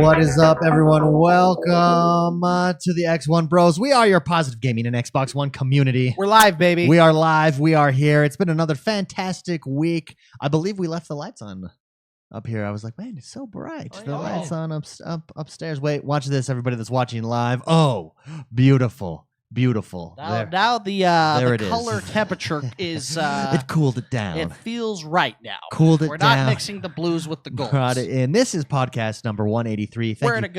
What is up, everyone? Welcome to the XoneBros. We are your positive gaming and Xbox One community. We're live, baby. We are live. We are here. It's been another fantastic week. I believe we left the lights on up here. I was like, man, it's so bright. The lights on upstairs. Wait, watch this, everybody that's watching live. Oh, beautiful. Beautiful. Now the color temperature is it cooled it down. It feels right now. Cooled it We're down. not mixing the blues with the golds. Brought it in. This is podcast number 183. We're at a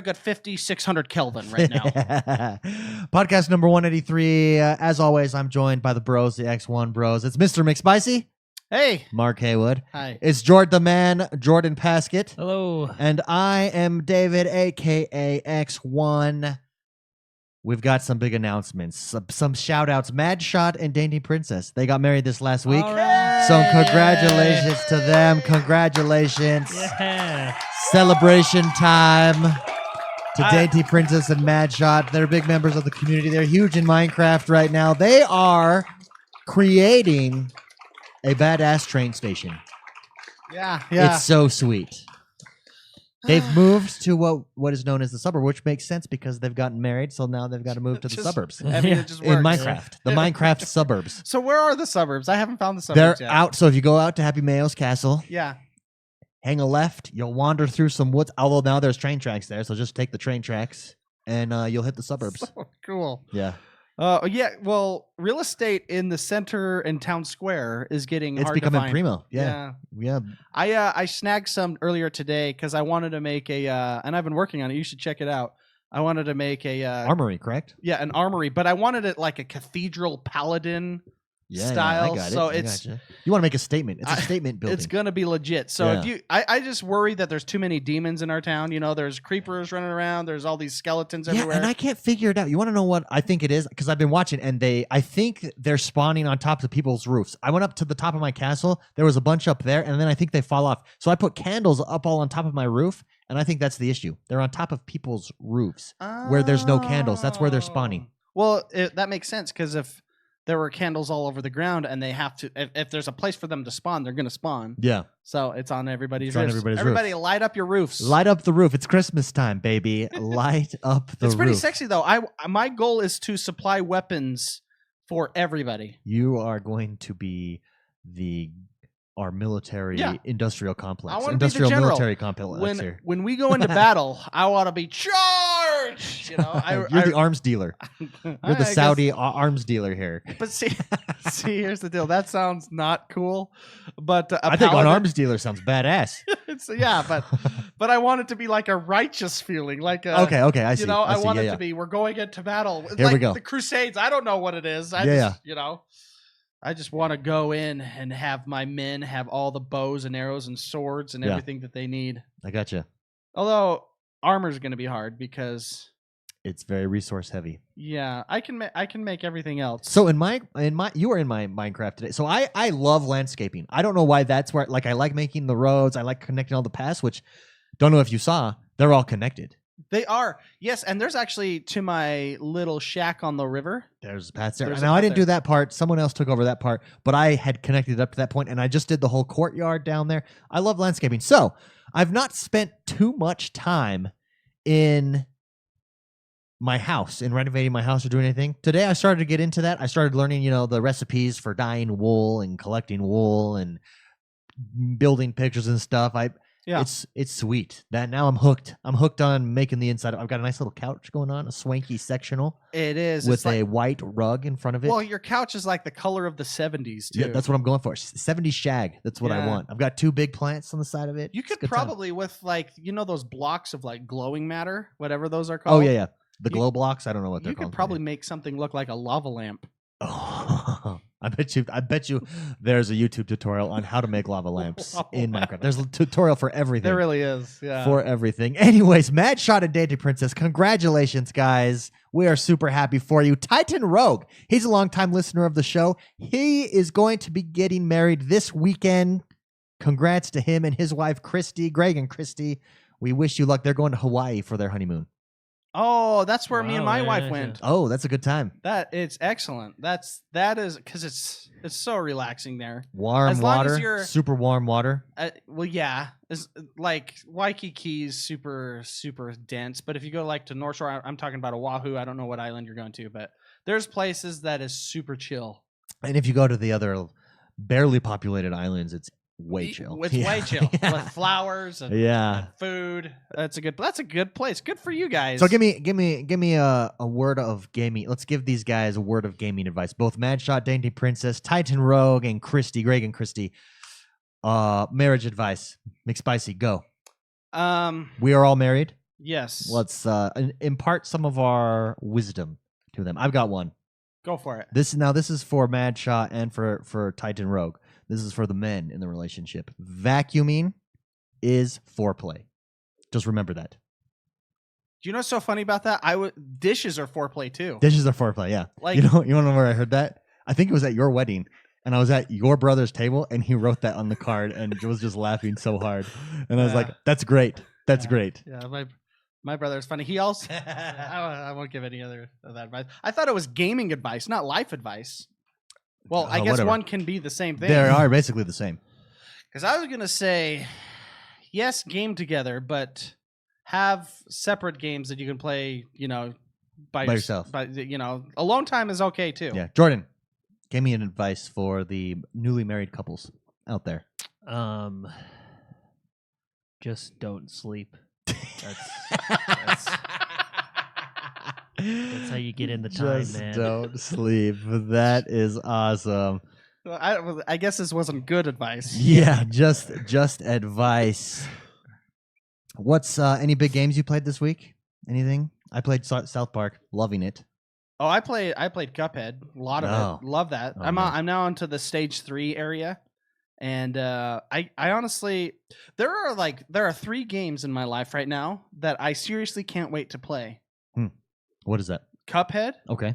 good 5,600 Kelvin right now. Podcast number 183. As always, I'm joined by the bros, the XoneBros. It's Mr. McSpicy. Hey, Mark Haywood. Hi. It's Jordan the Man, Jordan Paskett. Hello. And I am David, aka X1. We've got some big announcements, some shout outs. Mad Shot and Dainty Princess. They got married this last week. Right. So congratulations to them. Congratulations. Yeah. Celebration time to Dainty Princess and Mad Shot. They're big members of the community. They're huge in Minecraft right now. They are creating a badass train station. Yeah. It's so sweet. They've moved to what is known as the suburb, which makes sense because they've gotten married, so now they've got to move to the suburbs. I mean, it just In works. Minecraft. The Minecraft suburbs. So where are the suburbs? I haven't found the suburbs They're yet. out. So if you go out to Happy Mayo's castle, Yeah. hang a left, you'll wander through some woods. Although now there's train tracks there, so just take the train tracks and you'll hit the suburbs. So cool. Yeah. Yeah. Well, real estate in the center and town square is getting It's hard becoming to find. primo. Yeah. I snagged some earlier today because I wanted to make a and I've been working on it. You should check it out. I wanted to make a Armory, correct? Yeah, an armory, but I wanted it like a cathedral paladin style. I got it. So I gotcha. You want to make a statement. It's a statement building. It's gonna be legit. So if you, I just worry that there's too many demons in our town. You know, there's creepers running around. There's all these skeletons everywhere. And I can't figure it out. You want to know what I think it is? Because I've been watching, and I think they're spawning on top of people's roofs. I went up to the top of my castle. There was a bunch up there, and then I think they fall off. So I put candles up all on top of my roof, and I think that's the issue. They're on top of people's roofs where there's no candles. That's where they're spawning. Well, that makes sense because if there were candles all over the ground, and they have to. If there's a place for them to spawn, they're going to spawn. Yeah. So it's on everybody's It's on roofs. everybody's Everybody, roof. light up your roofs. Light up the roof. It's Christmas time, baby. Light up the roof. It's pretty sexy though. My goal is to supply weapons for everybody. You are going to be our military industrial complex. I want to Industrial be the general. military complex here. When we go into battle, I want to be charged. You know, You're the arms dealer. You're the I Saudi guess- arms dealer here. But see, here's the deal. That sounds not cool. But I think an arms dealer sounds badass. but I want it to be like a righteous feeling, like a, Okay, I see. You know, I see. want Yeah, it yeah. to be. We're going into battle. Here like we go. The Crusades. I don't know what it is. You know. I just want to go in and have my men have all the bows and arrows and swords and everything that they need. I gotcha. Although armor is going to be hard because It's very resource heavy. yeah, I can make everything else. So you were in my Minecraft today. So I love landscaping. I don't know why that's where I like making the roads. I like connecting all the paths, which don't know if you saw, they're all connected. They are. Yes, and there's actually to my little shack on the river. There's paths there. There's a Now I path didn't do there. that part. Someone else took over that part, but I had connected it up to that point, and I just did the whole courtyard down there. I love landscaping. So I've not spent too much time in my house, in renovating my house or doing anything. Today I started to get into that. I started learning, the recipes for dyeing wool and collecting wool and building pictures and stuff. It's sweet. That now I'm hooked. I'm hooked on making the inside. I've got a nice little couch going on, a swanky sectional. It is With it's like, a white rug in front of it. well, your couch is like the color of the 70s too. Yeah, that's what I'm going for. 70s shag. That's what I Yeah. want. I've got 2 big plants on the side of it. You It's could a good time. probably with those blocks of like glowing matter, whatever those are Oh called. yeah. The glow blocks. I don't know what they're You called. could probably make something look like a lava lamp. Oh, I bet you there's a YouTube tutorial on how to make lava lamps in Minecraft. There's a tutorial for everything. There really is. Yeah. For everything. Anyways, Mad Shot and Dainty Princess, congratulations, guys. We are super happy for you. Titan Rogue, he's a longtime listener of the show. He is going to be getting married this weekend. Congrats to him and his wife, Christy, Greg and Christy. We wish you luck. They're going to Hawaii for their honeymoon. Oh, that's where me and my wife went. Oh, that's a good time. It's excellent. That is because it's so relaxing there. Warm as long water, as you're, super warm water. Well, yeah, it's like Waikiki's super dense. But if you go like to North Shore, I'm talking about Oahu. I don't know what island you're going to, but there's places that is super chill. And if you go to the other barely populated islands, it's way chill. It's way chill with flowers and food. That's a good place. Good for you guys. So give me a word of gaming. Let's give these guys a word of gaming advice. Both Madshot, Dainty Princess, Titan Rogue, and Greg and Christy. Marriage advice. McSpicy, go. We are all married. Yes. Let's impart some of our wisdom to them. I've got one. Go for it. This is for Madshot and for Titan Rogue. This is for the men in the relationship. Vacuuming is foreplay. Just remember that. Do you know what's so funny about that? Dishes are foreplay too. Dishes are foreplay, yeah. Like, you want to know where I heard that? I think it was at your wedding, and I was at your brother's table, and he wrote that on the card, and was just laughing so hard. And I was like, "That's great. That's great." Yeah, my brother's funny. He also I won't give any other of that advice. I thought it was gaming advice, not life advice. Well, I guess one can be the same thing. They are basically the same. Because I was going to say, yes, game together, but have separate games that you can play, by yourself. But, alone time is okay, too. Yeah. Jordan, give me an advice for the newly married couples out there. Just don't sleep. That's how you get in the time, Just man. don't sleep. That is awesome. I guess this wasn't good advice. Yeah, just advice. What's any big games you played this week? Anything? I played South Park, loving it. Oh, I played Cuphead, a lot of it. Love that. Oh, I'm now onto the stage 3 area, and I honestly there are 3 games in my life right now that I seriously can't wait to play. What is that? Cuphead. Okay.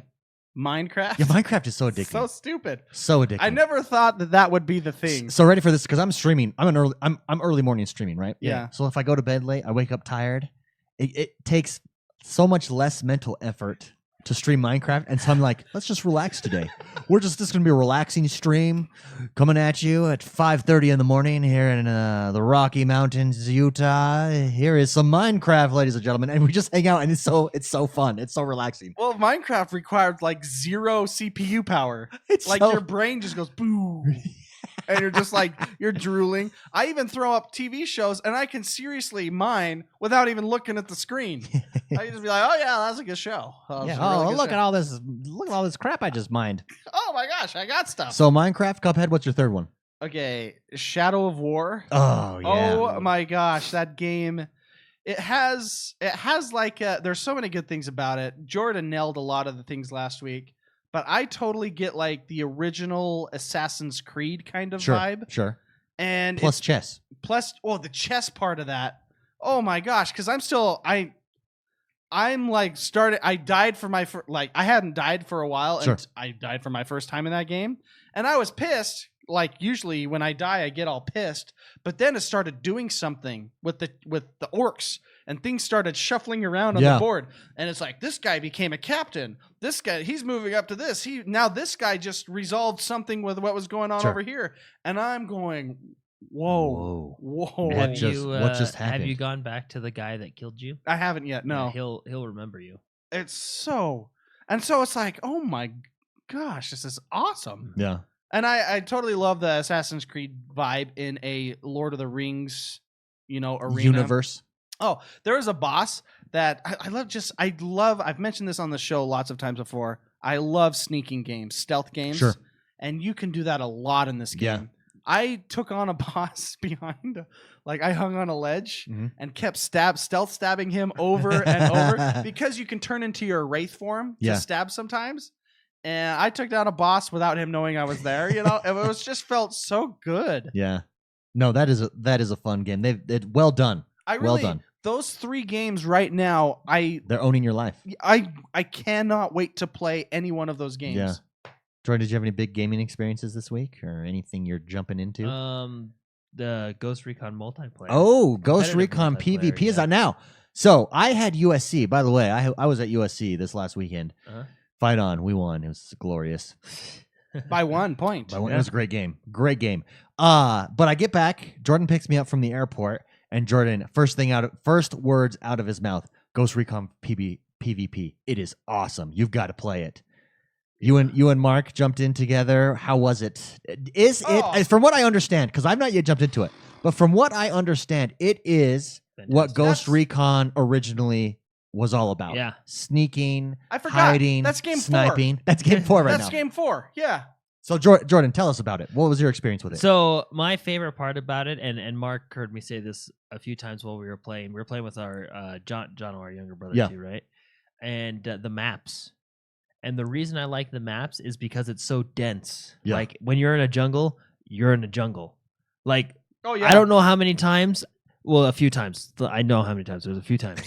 Minecraft. Yeah, Minecraft is so addictive. So stupid. So addictive. I never thought that would be the thing. So ready for this because I'm streaming. I'm early morning streaming, right? Yeah. So if I go to bed late, I wake up tired. It takes so much less mental effort to stream Minecraft, and so I'm like, let's just relax today. This is gonna be a relaxing stream coming at you at 5:30 in the morning here in the Rocky Mountains, Utah. Here is some Minecraft, ladies and gentlemen, and we just hang out, and it's so fun. It's so relaxing. Well, Minecraft required like 0 CPU power. It's like your brain just goes boom. And you're just like, you're drooling. I even throw up TV shows and I can seriously mine without even looking at the screen. I can just be like, oh yeah, that's a good show. Look at all this crap I just mined. Oh my gosh, I got stuff. So Minecraft, Cuphead, what's your third one? Okay, Shadow of War. Oh yeah. Oh my gosh, that game. It has like there's so many good things about it. Jordan nailed a lot of the things last week. But I totally get like the original Assassin's Creed kind of vibe. Sure. And plus chess. The chess part of that. Oh my gosh, because I'm like started. I died for my I hadn't died for a while, and I died for my first time in that game, and I was pissed. Like usually when I die, I get all pissed. But then it started doing something with the orcs, and things started shuffling around on the board. And it's like, this guy became a captain. This guy, he's moving up to this. Now this guy just resolved something with what was going on over here. And I'm going, whoa. What just happened? Have you gone back to the guy that killed you? I haven't yet. No. Yeah, he'll remember you. And so it's like, oh my gosh, this is awesome. Yeah. And I totally love the Assassin's Creed vibe in a Lord of the Rings, arena. Universe. Oh, there is a boss that I love. I've mentioned this on the show lots of times before. I love sneaking games, stealth games. Sure. And you can do that a lot in this game. Yeah. I took on a boss behind, I hung on a ledge and kept stealth stabbing him over and over because you can turn into your wraith form to stab sometimes. And I took down a boss without him knowing I was there. It was just felt so good. Yeah. No, that is a fun game. Well done. Well done. Those 3 games right now, they're owning your life. I cannot wait to play any one of those games. Yeah. Jordan, did you have any big gaming experiences this week, or anything you're jumping into? The Ghost Recon multiplayer. Oh, Ghost Recon PVP is out now. So I had USC. By the way, I was at USC this last weekend. Fight on. We won. It was glorious. By 1 point. It was a great game. Great game. But I get back. Jordan picks me up from the airport, and Jordan, first words out of his mouth, Ghost Recon PVP. It is awesome. You've got to play it. You and Mark jumped in together. How was it? It from what I understand, because I've not yet jumped into it, but from what I understand, it is what Ghost Recon originally was all about. Yeah. Sneaking, I forgot. hiding, That's game sniping. 4. That's game 4 right now. That's game 4. Yeah. So Jordan, tell us about it. What was your experience with it? So my favorite part about it, and Mark heard me say this a few times while we were playing. We were playing with our John, our younger brother too, right? And the maps. And the reason I like the maps is because it's so dense. Yeah. Like when you're in a jungle, you're in a jungle. Like Oh yeah. I don't know how many times. Well, a few times. I know how many times. There's a few times.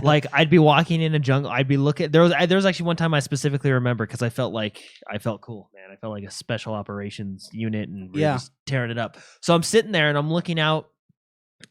Like I'd be walking in a jungle. I'd be looking. There was actually one time I specifically remember because I felt cool, man. I felt like a special operations unit and we were just tearing it up. So I'm sitting there and I'm looking out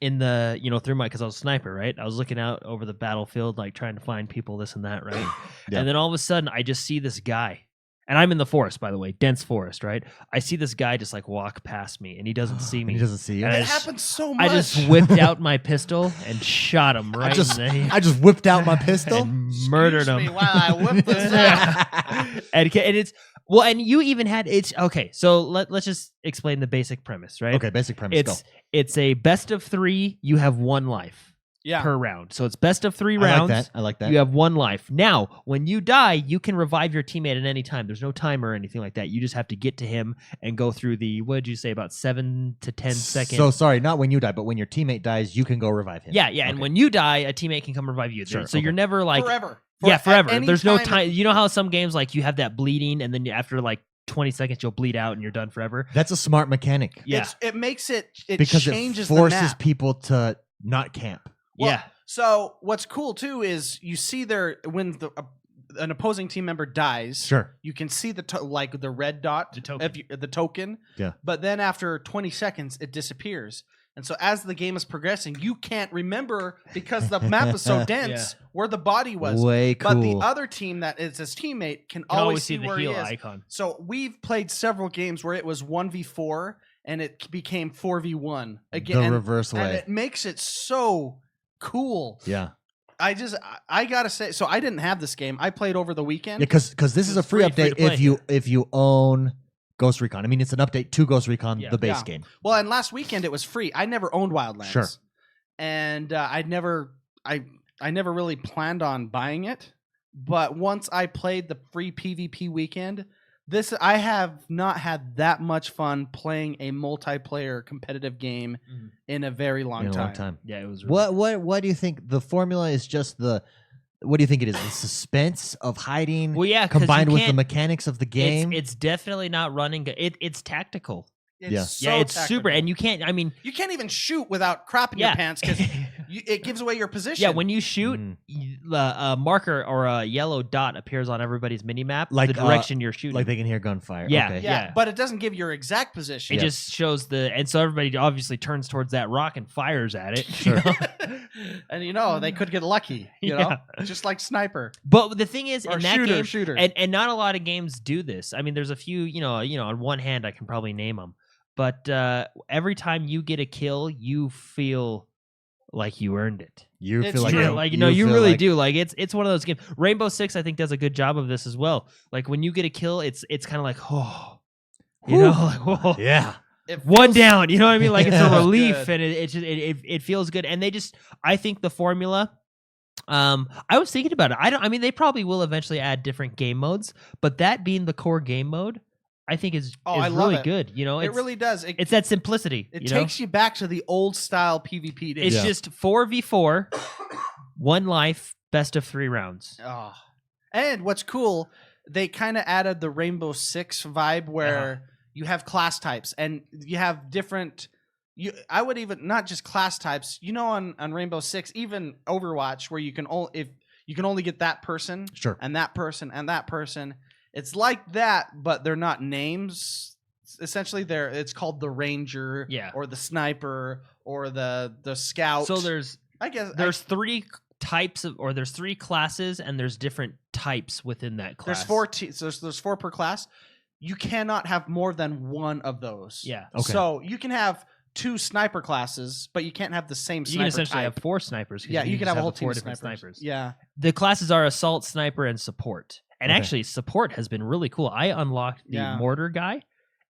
in the through my, because I was a sniper, right? I was looking out over the battlefield, like trying to find people, this and that, right? And then all of a sudden, I just see this guy. And I'm in the forest, by the way, dense forest, right? I see this guy just like walk past me, and he doesn't see me. He doesn't see you. It happens so much. I just whipped out my pistol and shot him right. I just whipped out my pistol and murdered him. Me while I whip this out. and it's and you even had okay. So let's just explain the basic premise, right? Okay, basic premise. It's a best of 3. You have 1 life. Per round. So it's best of 3 rounds. I like that. You have 1 life. Now, when you die, you can revive your teammate at any time. There's no timer or anything like that. You just have to get to him and go through what did you say, about 7 to 10 seconds? So sorry, not when you die, but when your teammate dies, you can go revive him. Yeah. Okay. And when you die, a teammate can come revive you. Sure, so you're never like... Forever. Forever. There's no time. You know how some games, like, you have that bleeding, and then after, like, 20 seconds, you'll bleed out and you're done forever? That's a smart mechanic. Yeah. It makes it because changes it forces the map. people to not camp. Well, so what's cool too is you see when an opposing team member dies. Sure. You can see the red dot, the token. Yeah. But then after 20 seconds, it disappears. And so as the game is progressing, you can't remember because the map is so dense where the body was. Way cool. But the other team that is his teammate can always see the where heal he is. icon. So we've played several games where it was 1v4 and it became 4v1 again. The reverse way. And it makes it so cool. Yeah. I gotta say, so I didn't have this game. I played over the weekend. Yeah, because this is a free update if you own Ghost Recon. I mean, it's an update to Ghost Recon, the base game. Well, and last weekend it was free. I never owned Wildlands. Sure. And I never really planned on buying it. But once I played the free PvP weekend, I have not had that much fun playing a multiplayer competitive game in a very long time. Yeah, it was. Really what do you think? The formula is just what do you think it is? The suspense of hiding, combined with the mechanics of the game. It's definitely not running. It's tactical. It's it's super, and you can't. I mean, you can't even shoot without crapping your pants because it gives away your position. Yeah, when you shoot, a marker or a yellow dot appears on everybody's mini map, like the direction you're shooting. Like they can hear gunfire. Yeah, okay. Yeah, but it doesn't give your exact position. It just shows and so everybody obviously turns towards that rock and fires at it. Sure. And they could get lucky. You know, just like Sniper. But the thing is, or in that shooter. And not a lot of games do this. I mean, there's a few. On one hand, I can probably name them. But every time you get a kill, you feel like you earned it. You it's feel like true. You really do. Like it's one of those games. Rainbow Six, I think, does a good job of this as well. Like when you get a kill, it's kind of like whoa, yeah, one down. You know what I mean? Like it's a relief, and it feels good. And I think the formula. I was thinking about it. I mean, they probably will eventually add different game modes, but that being the core game mode, I think is really good. It really does. It's that simplicity. It takes you back to the old style PvP days. It's just 4v4, 1 life, best of 3 rounds. Oh. And what's cool, they kind of added the Rainbow Six vibe where you have class types and you have different. I would even not just class types. On Rainbow Six, even Overwatch, where you can only get that person, sure, and that person and that person. It's like that, but they're not names. Essentially, it's called the Ranger, or the Sniper, or the Scout. So there's I guess there's 3 types of, or there's 3 classes, and there's different types within that class. there's 4 so there's 4 per class. You cannot have more than one of those. Yeah. Okay. So you can have 2 sniper classes, but you can't have the same You sniper can essentially type. have 4 snipers. 'cause Yeah, you can just have a whole the team 4 of different snipers. snipers. Yeah. The classes are assault, sniper, and support. And Okay. actually, support has been really cool. I unlocked the Yeah. mortar guy,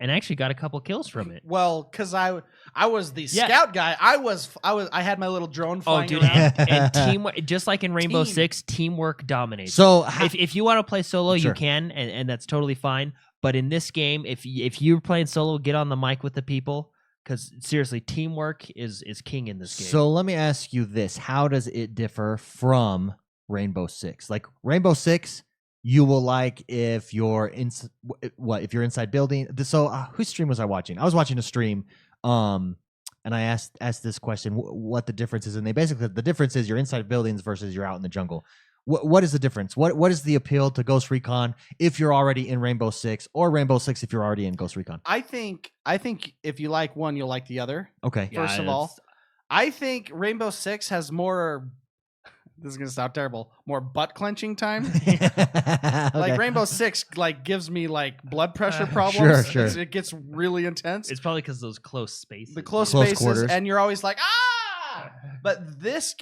and actually got a couple kills from it. Well, because I was the Yeah. scout guy. I had my little drone Oh, flying dude, around. and teamwork, just like in Rainbow Team. Six, teamwork dominates. So if you want to play solo, Sure. you can, and that's totally fine. But in this game, if you're playing solo, get on the mic with the people, because seriously, teamwork is king in this game. So let me ask you this: how does it differ from Rainbow Six? Like Rainbow Six, you will like if you're if you're inside building. So whose stream was I watching? I was watching a stream, and I asked this question: what the difference is? And they basically the difference is you're inside buildings versus you're out in the jungle. What is the difference? What is the appeal to Ghost Recon if you're already in Rainbow Six, or Rainbow Six if you're already in Ghost Recon? I think if you like one, you'll like the other. Okay. Yeah, First of all, I think Rainbow Six has more. This is gonna sound terrible. More butt clenching time. Okay. Like Rainbow Six, like gives me like blood pressure problems. Sure. It gets really intense. it's probably because those close spaces. The close Close spaces, quarters. and you're always like ah. But this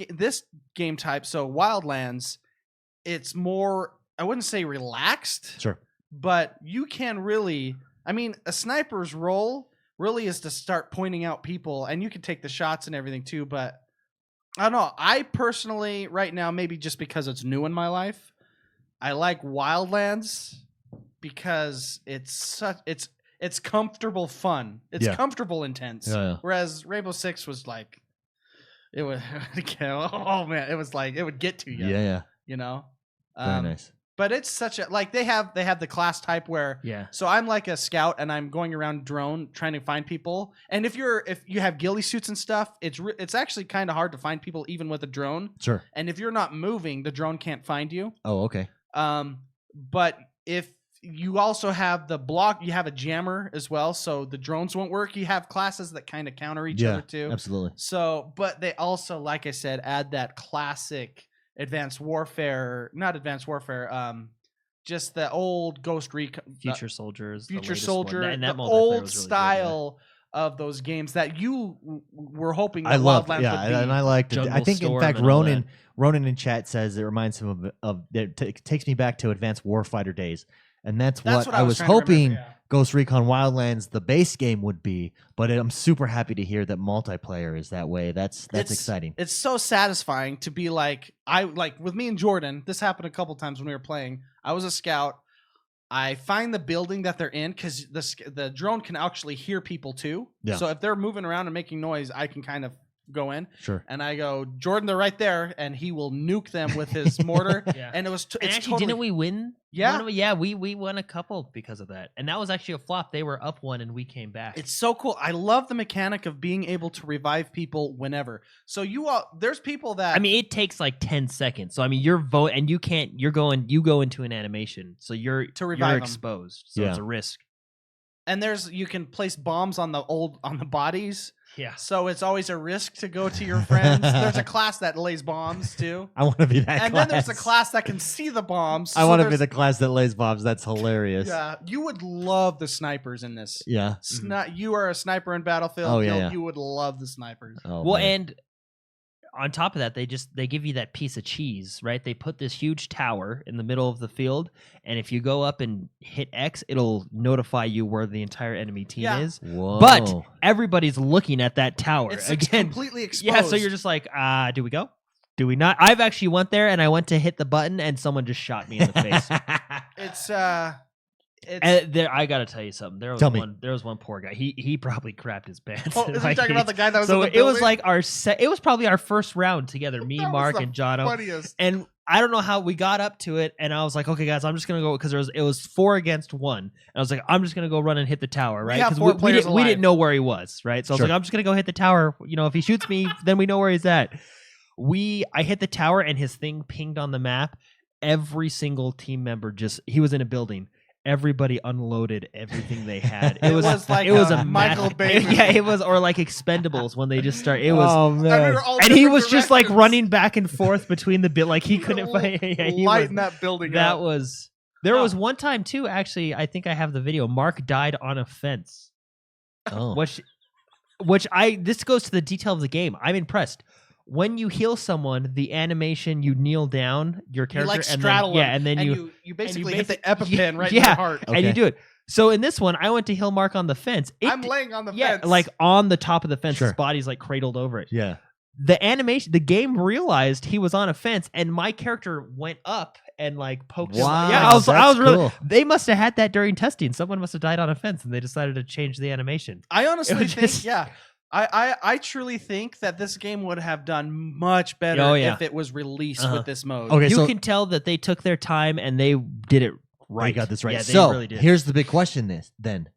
game type, so Wildlands, it's more. I wouldn't say relaxed. Sure. But you can really. I mean, a sniper's role really is to start pointing out people, and you can take the shots and everything too. But I don't know. I personally, right now, maybe just because it's new in my life, I like Wildlands because it's comfortable fun. It's Yeah. comfortable intense. Yeah. Whereas Rainbow Six was like, it was oh man, it was like it would get to you. Yeah. You know. Very nice. But it's such a like they have the class type where Yeah. so I'm like a scout and I'm going around drone trying to find people. And if you have ghillie suits and stuff, it's actually kind of hard to find people even with a drone. Sure. And if you're not moving, the drone can't find you. Oh, okay. But if you also have the block, you have a jammer as well, so the drones won't work. You have classes that kind of counter each other too. Absolutely. So, but they also, like I said, add that classic advanced warfare, not advanced warfare, just the old Ghost Recon, Future Soldiers. the Future latest Soldier, one. And that the multiplayer old was really good, style of those games that you were hoping that I love, Wildlands yeah, would be. and I liked it. I Jungle think, in Storm fact, and all Ronan in chat says it reminds him of it takes me back to Advanced Warfighter days, and that's what I was trying to remember, hoping yeah. Ghost Recon Wildlands, the base game, would be. But I'm super happy to hear that multiplayer is that way. That's exciting. It's so satisfying to be like with me and Jordan. This happened a couple times when we were playing. I was a scout. I find the building that they're in because the drone can actually hear people too. Yeah. So if they're moving around and making noise, I can kind of go in. Sure. And I go, Jordan, they're right there, and he will nuke them with his mortar. Yeah. And it was And it's actually, totally, didn't we win? Yeah. Yeah, we won a couple because of that. And that was actually a flop. They were up 1 and we came back. It's so cool. I love the mechanic of being able to revive people whenever. So there's people that I mean, it takes like 10 seconds. So I mean, you're and you go into an animation. So you're revive 'em. exposed. So Yeah. it's a risk. and you can place bombs on the bodies. Yeah. So it's always a risk to go to your friends. There's a class that lays bombs too. I want to be that And class. then there's a class that can see the bombs. I So want to be there's- the class that lays bombs. That's hilarious. Yeah, you would love the snipers in this. Yeah. You are a sniper in Battlefield. Oh, yeah. You would love the snipers. Oh, Well, man. and on top of that, they give you that piece of cheese, right? They put this huge tower in the middle of the field, and if you go up and hit X, it'll notify you where the entire enemy team Yeah. is. Whoa. But everybody's looking at that tower It's again. completely exposed. Yeah, so you're just like, do we go? Do we not? I've actually went there and I went to hit the button and someone just shot me in the face. it's And there, I gotta tell you something. There was Tell me. There was one poor guy. He probably crapped his pants. Oh, is he Like, talking about the guy that was so in the it was building? like it was probably our first round together, me, That was Mark, the and Jono. funniest. And I don't know how we got up to it, and I was like, okay, guys, I'm just gonna go because it was 4 against 1. And I was like, I'm just gonna go run and hit the tower, right? have Because four players we alive. didn't know where he was, right? So I was Sure. like, I'm just gonna go hit the tower. You know, if he shoots me, then we know where he's at. I hit the tower, and his thing pinged on the map. Every single team member he was in a building. everybody unloaded everything they had. It was like it was a a Michael massive- Bay movie. Yeah, it was, or like Expendables when they just start. It was, Oh And, man. we were all and he different was just like directions. running back and forth between the bit, like he couldn't fight. Yeah, he lighting was, that building that up. was. There Oh. was one time too. Actually, I think I have the video. Mark died on a fence. Oh. Which this goes to the detail of the game. I'm impressed. When you heal someone, the animation, you kneel down your You character like and straddle then, him, and then and you you basically basi- hit the EpiPen right in yeah, your heart. and you Okay. do it. So in this one, I went to heal Mark on the fence. I'm laying on the yeah, fence. like on the top of the fence. Sure. His body's like cradled over it. Yeah. The animation, the game realized he was on a fence, and my character went up and like poked him. Wow, Yeah, I was that's really. cool. They must have had that during testing. Someone must have died on a fence, and they decided to change the animation. I honestly was think, just- yeah. I truly think that this game would have done much better Oh, yeah. if it was released Uh-huh. with this mode. Okay, You so can tell that they took their time and they did it right. I got this right. Yeah, they so really did. here's the big question: then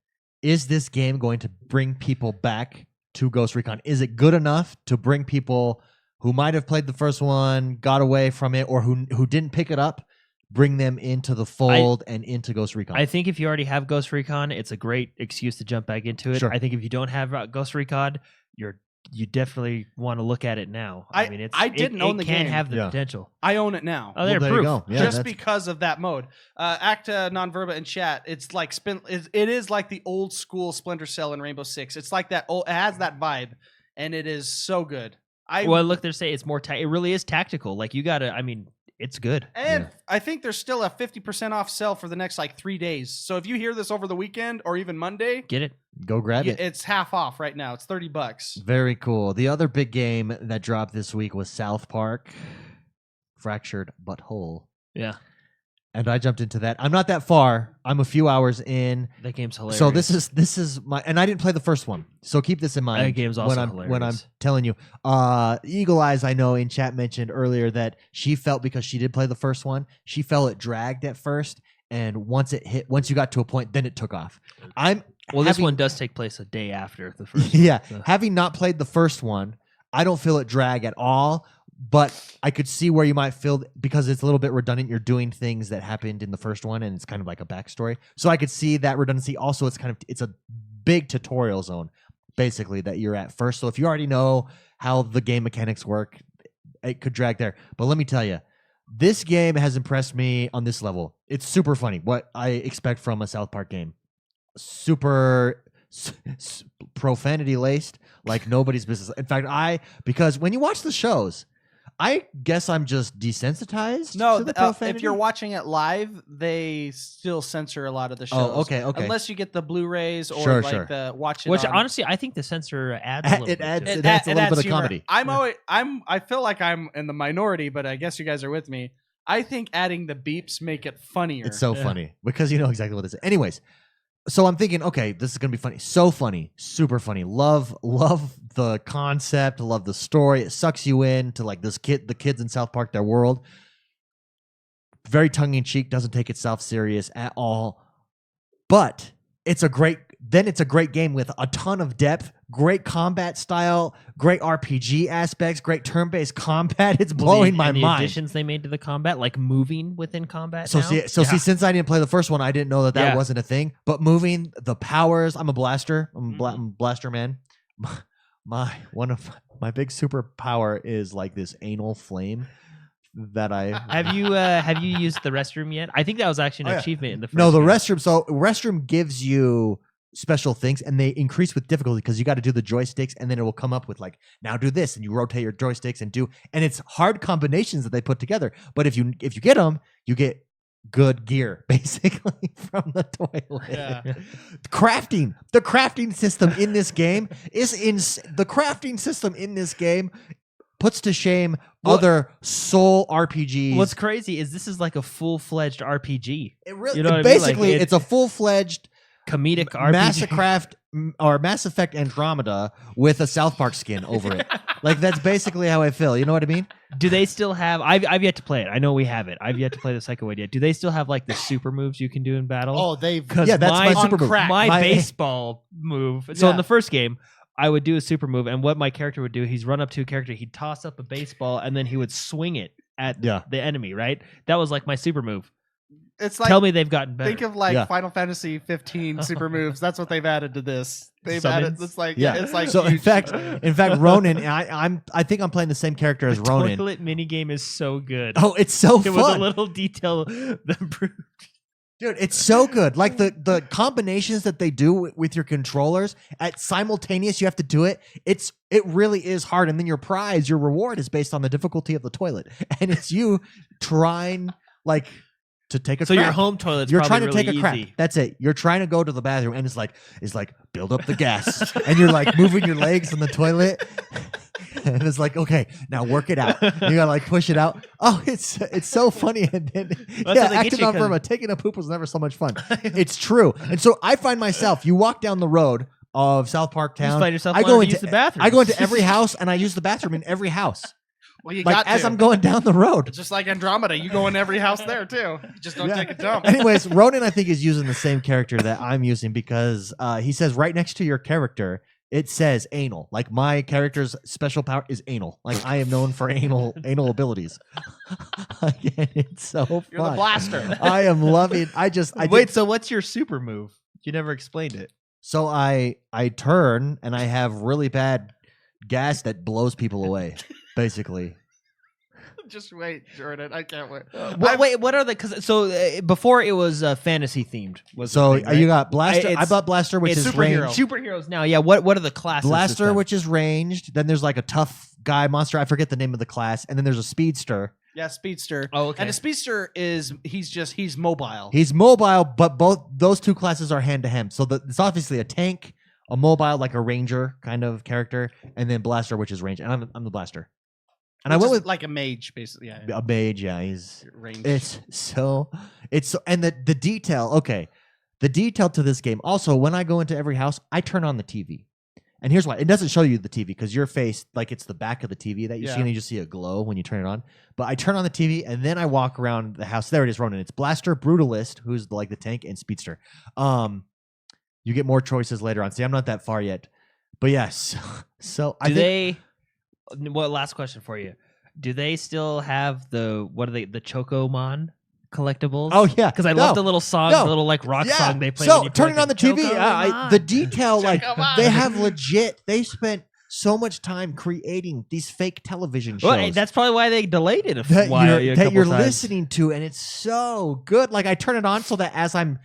is this game going to bring people back to Ghost Recon? Is it good enough to bring people who might have played the first one, got away from it, or who didn't pick it up, bring them into the fold and into Ghost Recon? I think if you already have Ghost Recon, it's a great excuse to jump back into it. Sure. I think if you don't have Ghost Recon, you definitely want to look at it now. I- mean, I didn't own the can game. have the Yeah. potential. I own it now. Oh, there you proof. go. Yeah, just that's- because of that mode. Acta Nonverba in chat, it's like it is like the old school Splinter Cell in Rainbow Six. It's like that old, it has that vibe, and it is so good. Well, look, they're saying it's more. It really is tactical. Like you gotta. I mean, it's good. And Yeah. I think there's still a 50% off sale for the next like 3 days. So if you hear this over the weekend or even Monday, Get it? Go grab it. it's half off right now. It's $30. Very cool. The other big game that dropped this week was South Park Fractured But Whole. Yeah, And I jumped into that. I'm not that far. I'm a few hours in. that game's hilarious. So this is my, and I didn't play the first one. So keep this in mind. That game's also when I'm hilarious. telling you. Eagle Eyes, I know in chat mentioned earlier that she felt, because she did play the first one, she felt it dragged at first, and once you got to a point, then it took off. Well, this having- one does take place a day after the first. yeah, so. having not played the first one, I don't feel it drag at all. But I could see where you might feel, because it's a little bit redundant. You're doing things that happened in the first one, and it's kind of like a backstory. So I could see that redundancy. Also, it's a big tutorial zone, basically, that you're at first. So if you already know how the game mechanics work, it could drag there. But let me tell you, this game has impressed me on this level. It's super funny. What I expect from a South Park game. Super profanity laced, like nobody's business. In fact, because when you watch the shows, I guess I'm just desensitized No, to the profanity. if you're watching it live, they still censor a lot of the shows. Oh, okay. Unless you get the Blu-rays or Sure, like sure. the watch it Which on- honestly, I think the censor adds a little It bit adds- to it. it adds a little bit of humor. comedy. I feel like I'm in the minority, but I guess you guys are with me. I think adding the beeps make it funnier. It's so Yeah. funny because you know exactly what it is. Anyways, so I'm thinking, okay, this is gonna be funny. So funny, super funny. Love the concept. Love the story. It sucks you in to like the kids in South Park, their world. Very tongue in cheek. Doesn't take itself serious at all. But it's a great game with a ton of depth. Great combat style. Great RPG aspects. Great turn-based combat. It's blowing my and the mind. additions they made to the combat, like moving within combat. So now? see, since I didn't play the first one, I didn't know that Yeah. wasn't a thing. But moving the powers, I'm a blaster. I'm Mm-hmm. I'm a blaster man. One of my big superpower is like this anal flame that I. have you used the restroom yet? I think that was actually an Oh, yeah. achievement in the first. No, the game. restroom. So restroom gives you special things, and they increase with difficulty because you got to do the joysticks, and then it will come up with like, now do this, and you rotate your joysticks and it's hard combinations that they put together. But if you get them, you get good gear basically from the toilet. Yeah. The crafting system in this game the crafting system in this game puts to shame other soul RPGs. What's crazy is this is like a full-fledged RPG, it really you know what I mean? Like, basically it's a full-fledged comedic RPG. Mass Effect Andromeda with a South Park skin over it. Like that's basically how I feel. You know what I mean? Do they still have? I've yet to play it. I know we have it. I've yet to play the second one yet. Do they still have like the super moves you can do in battle? Oh, they've Yeah, that's my super move. My baseball move. So Yeah. in the first game, I would do a super move, and what my character would do, he's run up to a character, he'd toss up a baseball, and then he would swing it at Yeah. the enemy. Right? That was like my super move. It's like, Tell me they've gotten better. think of like Yeah. Final Fantasy 15 super moves. That's what they've added to this. They've Summons? added. It's like Yeah. it's like So in huge. fact, Ronan, I think I'm playing the same character as the Ronan. toilet minigame is so good. Oh, it's so it was a fun. little detail that improved. Dude, it's so good. Like the combinations that they do with your controllers at simultaneous, you have to do it. It really is hard. And then your prize, your reward is based on the difficulty of the toilet. And it's you trying like to take a So crap. your home toilet's You're trying probably to really take a crap. easy. That's it. You're trying to go to the bathroom and it's like build up the gas. And you're like moving your legs in the toilet. And it's like, okay, now work it out. You gotta like push it out. Oh, it's so funny. And then Well, yeah, that's how they get acting you, on 'cause- Burma, taking a poop was never so much fun. It's true. And so I find myself, you walk down the road of South Park You just Town. find yourself I wanting go to into use the bathroom. I go into every house and I use the bathroom in every house. Well, you Like got as to. I'm going down the road. It's just like Andromeda. You go in every house there too. You just don't Yeah. take a dump. Anyways, Ronan, I think, is using the same character that I'm using because he says right next to your character, it says anal. Like my character's special power is anal. Like I am known for anal abilities. Again, it's so fun. You're the blaster. I am loving. Wait, so what's your super move? You never explained it. So I turn and I have really bad gas that blows people away. Basically, Just wait, Jordan. I can't wait. Wait, what are the? Because before it was fantasy themed. Was so the thing, right? you got blaster. I It's- bought blaster, which it's is superhero. ranged. superheroes now. Yeah, what are the classes? Blaster, this time? which is ranged. Then there's like a tough guy monster. I forget the name of the class. And then there's a speedster. Yeah, speedster. Oh, okay. And a speedster he's mobile. He's mobile, but both those two classes are hand to hand. So it's obviously a tank, a mobile, like a ranger kind of character, and then blaster, which is ranged. And I'm the blaster. And I Which went is with like a mage, basically. Yeah, a mage. Yeah, he's range. it's so and the detail. Okay, the detail to this game. Also, when I go into every house, I turn on the TV. And here's why. It doesn't show you the TV because your face, like it's the back of the TV that you see, and you just see a glow when you turn it on. But I turn on the TV, and then I walk around the house. There it is, Ronan. It's Blaster, Brutalist, who's like the tank, and Speedster. You get more choices later on. See, I'm not that far yet. But yes. So I think... What last question for you? Do they still have the Chocomon collectibles? Oh, yeah. Because I love the little song, the little like rock song they play. when So you turning collect on the it. TV, Chocomon. the detail, like Chocomon. they have legit. They spent so much time creating these fake television shows. Well, that's probably why they delayed it a that while. you're, a that couple you're times. listening to, and it's so good. Like I turn it on so that as I'm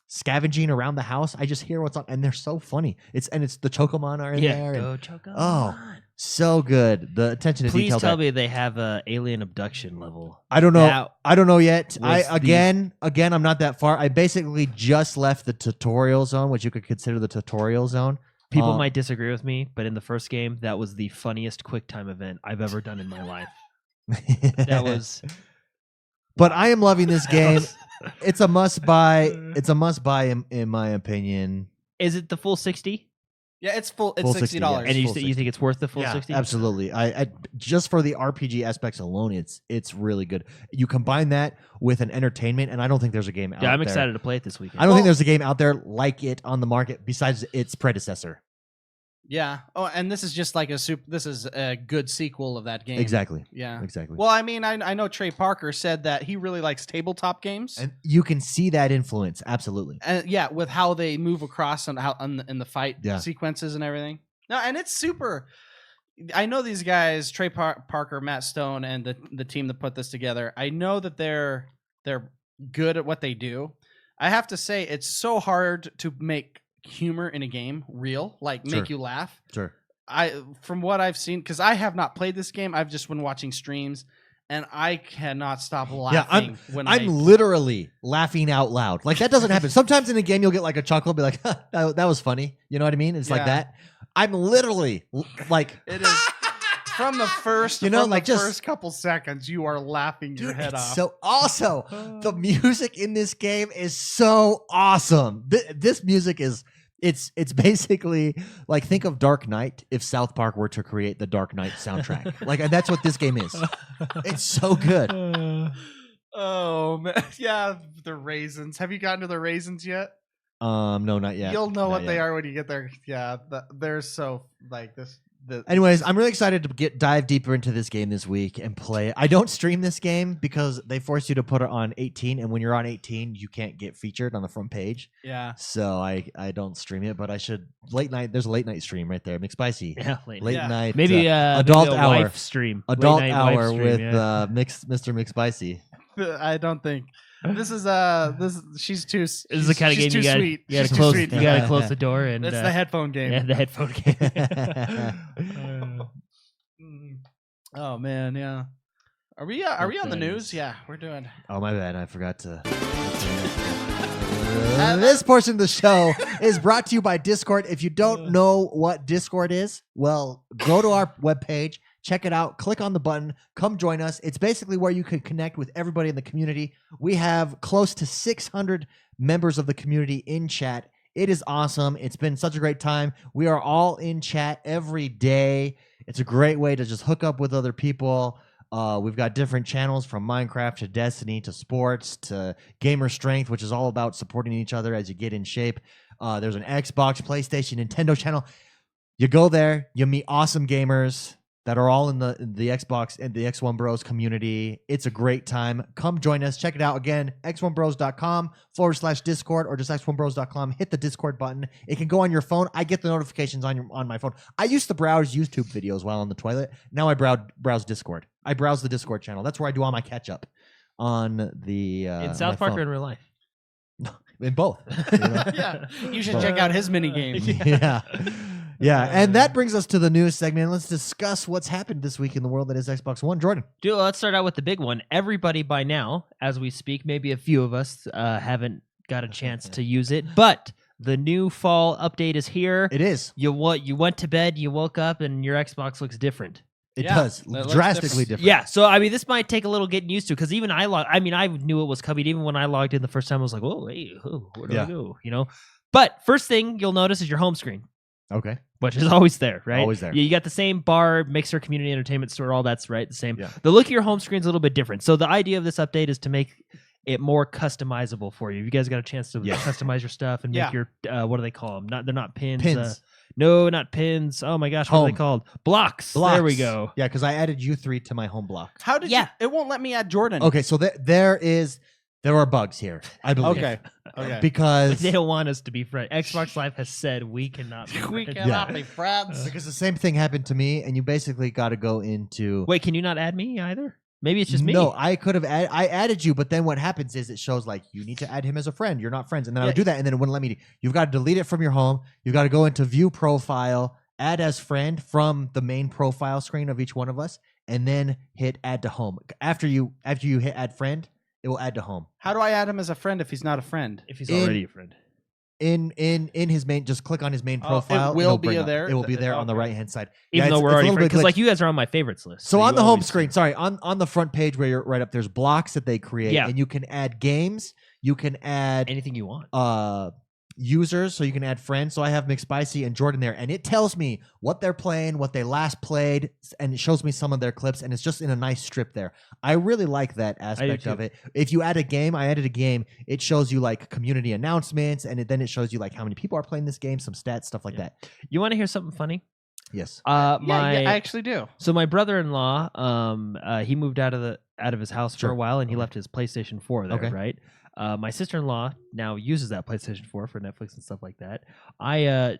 scavenging around the house, I just hear what's on, and they're so funny. It's the Chocomon are in there. Go And, Chocomon. oh, so good. The attention to Please detail. tell there. me they have a alien abduction level. I don't know. That I don't know yet. was Again, I'm not that far. I basically just left the tutorial zone, which you could consider the tutorial zone. People might disagree with me, but in the first game, that was the funniest QuickTime event I've ever done in my life. That was. But I am loving this game. It's a must buy. It's a must buy in my opinion. Is it the full 60? Yeah, it's full. It's Full $60. 60, yeah. And you full you think it's worth the full Yeah, 60? absolutely. I just for the RPG aspects alone, it's really good. You combine that with an entertainment, and I don't think there's a game out there. Yeah, I'm excited to play it this weekend. I don't think there's a game out there like it on the market besides its predecessor. Yeah. Oh, and this is just like this is a good sequel of that game. Exactly. Yeah. Exactly. Well, I mean, I know Trey Parker said that he really likes tabletop games. And you can see that influence, absolutely. And yeah, with how they move across and how in the fight Yeah. sequences and everything. No, and it's super. I know these guys, Trey Parker, Matt Stone, and the team that put this together. I know that they're good at what they do. I have to say, it's so hard to make humor in a game real, like make you laugh. Sure. From what I've seen, because I have not played this game, I've just been watching streams, and I cannot stop laughing. I'm literally laughing out loud. Like that doesn't happen. Sometimes in a game you'll get like a chuckle, be like, that was funny. You know what I mean? It's like that. I'm literally like it is from the first, first couple seconds, you are laughing your head off. So also the music in this game is so awesome. This music is it's basically like think of Dark Knight if South Park were to create the Dark Knight soundtrack. Like and that's what this game is. It's so good. Oh man, yeah, the raisins. Have you gotten to the raisins yet? No, not yet. You'll know Not what they yet. are when you get there. Yeah, they're so like this. Anyways, I'm really excited to dive deeper into this game this week and play it. I don't stream this game because they force you to put it on 18, and when you're on 18, you can't get featured on the front page. Yeah. So I don't stream it, but I should. Late night. There's a late night stream right there. McSpicy. Yeah, Late Yeah. night. maybe adult maybe a hour. wife stream. Adult Late night wife hour stream, with yeah. Mr. McSpicy. I don't think this is she's too. This is the kind of game too you got. sweet. You got She's to too close. sweet. You got to close the door and That's the headphone game. yeah, the headphone game. Oh man, yeah. Are we on the news? Yeah, we're doing. Oh my bad, I forgot to. This portion of the show is brought to you by Discord. If you don't know what Discord is, well, go to our webpage, check it out, click on the button, come join us. It's basically where you can connect with everybody in the community. We have close to 600 members of the community in chat. It is awesome. It's been such a great time. We are all in chat every day. It's a great way to just hook up with other people. We've got different channels from Minecraft to Destiny to sports to Gamer Strength, which is all about supporting each other as you get in shape. There's an Xbox, PlayStation, Nintendo channel. You go there, you meet awesome gamers that are all in the Xbox and the XoneBros community. It's a great time. Come join us. Check it out. Again, xonebros.com/Discord or just xonebros.com. Hit the Discord button. It can go on your phone. I get the notifications on my phone. I used to browse YouTube videos while on the toilet. Now I browse Discord. I browse the Discord channel. That's where I do all my catch up on the in South Park or in real life? In both. You know? Yeah, you should check out his mini game. Yeah. Yeah, and that brings us to the news segment. Let's discuss what's happened this week in the world that is Xbox One. Jordan. Dude, let's start out with the big one. Everybody by now, as we speak, maybe a few of us haven't got a chance to use it, but the new fall update is here. It is. You went to bed, you woke up, and your Xbox looks different. It Yeah, does. it looks Drastically different. Yeah, so I mean, this might take a little getting used to because even I knew it was coming. Even when I logged in the first time, I was like, "Oh, hey, where do I go?" You know. But first thing you'll notice is your home screen. Okay. Which is always there, right? Always there. You got the same bar, mixer, community entertainment store, all that's right, the same. Yeah. The look of your home screen is a little bit different. So the idea of this update is to make it more customizable for you. You guys got a chance to customize your stuff and make your what do they call them? They're not pins. Pins. No, not pins. Oh my gosh, what are they called? Blocks. Blocks. There we go. Yeah, because I added you three to my home block. How did you? It won't let me add Jordan. Okay, so there are bugs here, I believe. Okay. Because They don't want us to be friends. Xbox Live has said we cannot be We friends. cannot be friends. because the same thing happened to me, and you basically got to go into. Wait, can you not add me either? Maybe it's just me. No, I could have. I added you, but then what happens is it shows like you need to add him as a friend. You're not friends, and then I would do that, and then it wouldn't let me. You've got to delete it from your home. You got to go into view profile, add as friend from the main profile screen of each one of us, and then hit add to home. After you hit add friend, it will add to home. How do I add him as a friend if he's not a friend? If he's already a friend. In his main, just click on his main profile. it will it'll be bring up. there? It will be there on the Okay. right hand side. Even though it's we're a already little friends. bit Because glitch. like you guys are on my favorites list. So on you the home always- screen, sorry, on the front page where you're right up, there's blocks that they create, Yeah. and you can add games. You can add anything you want. users, so you can add friends. So I have McSpicy and Jordan there, and it tells me what they're playing, what they last played, and it shows me some of their clips, and it's just in a nice strip there. I really like that aspect of it. If you add a game, I added a game, it shows you like community announcements, and then it shows you like how many people are playing this game, some stats, stuff like that. You want to hear something funny? Yes. Yeah, I actually do. So my brother-in-law, he moved out of his house for a while, and he left his PlayStation 4 there, right? My sister-in-law now uses that PlayStation 4 for Netflix and stuff like that. I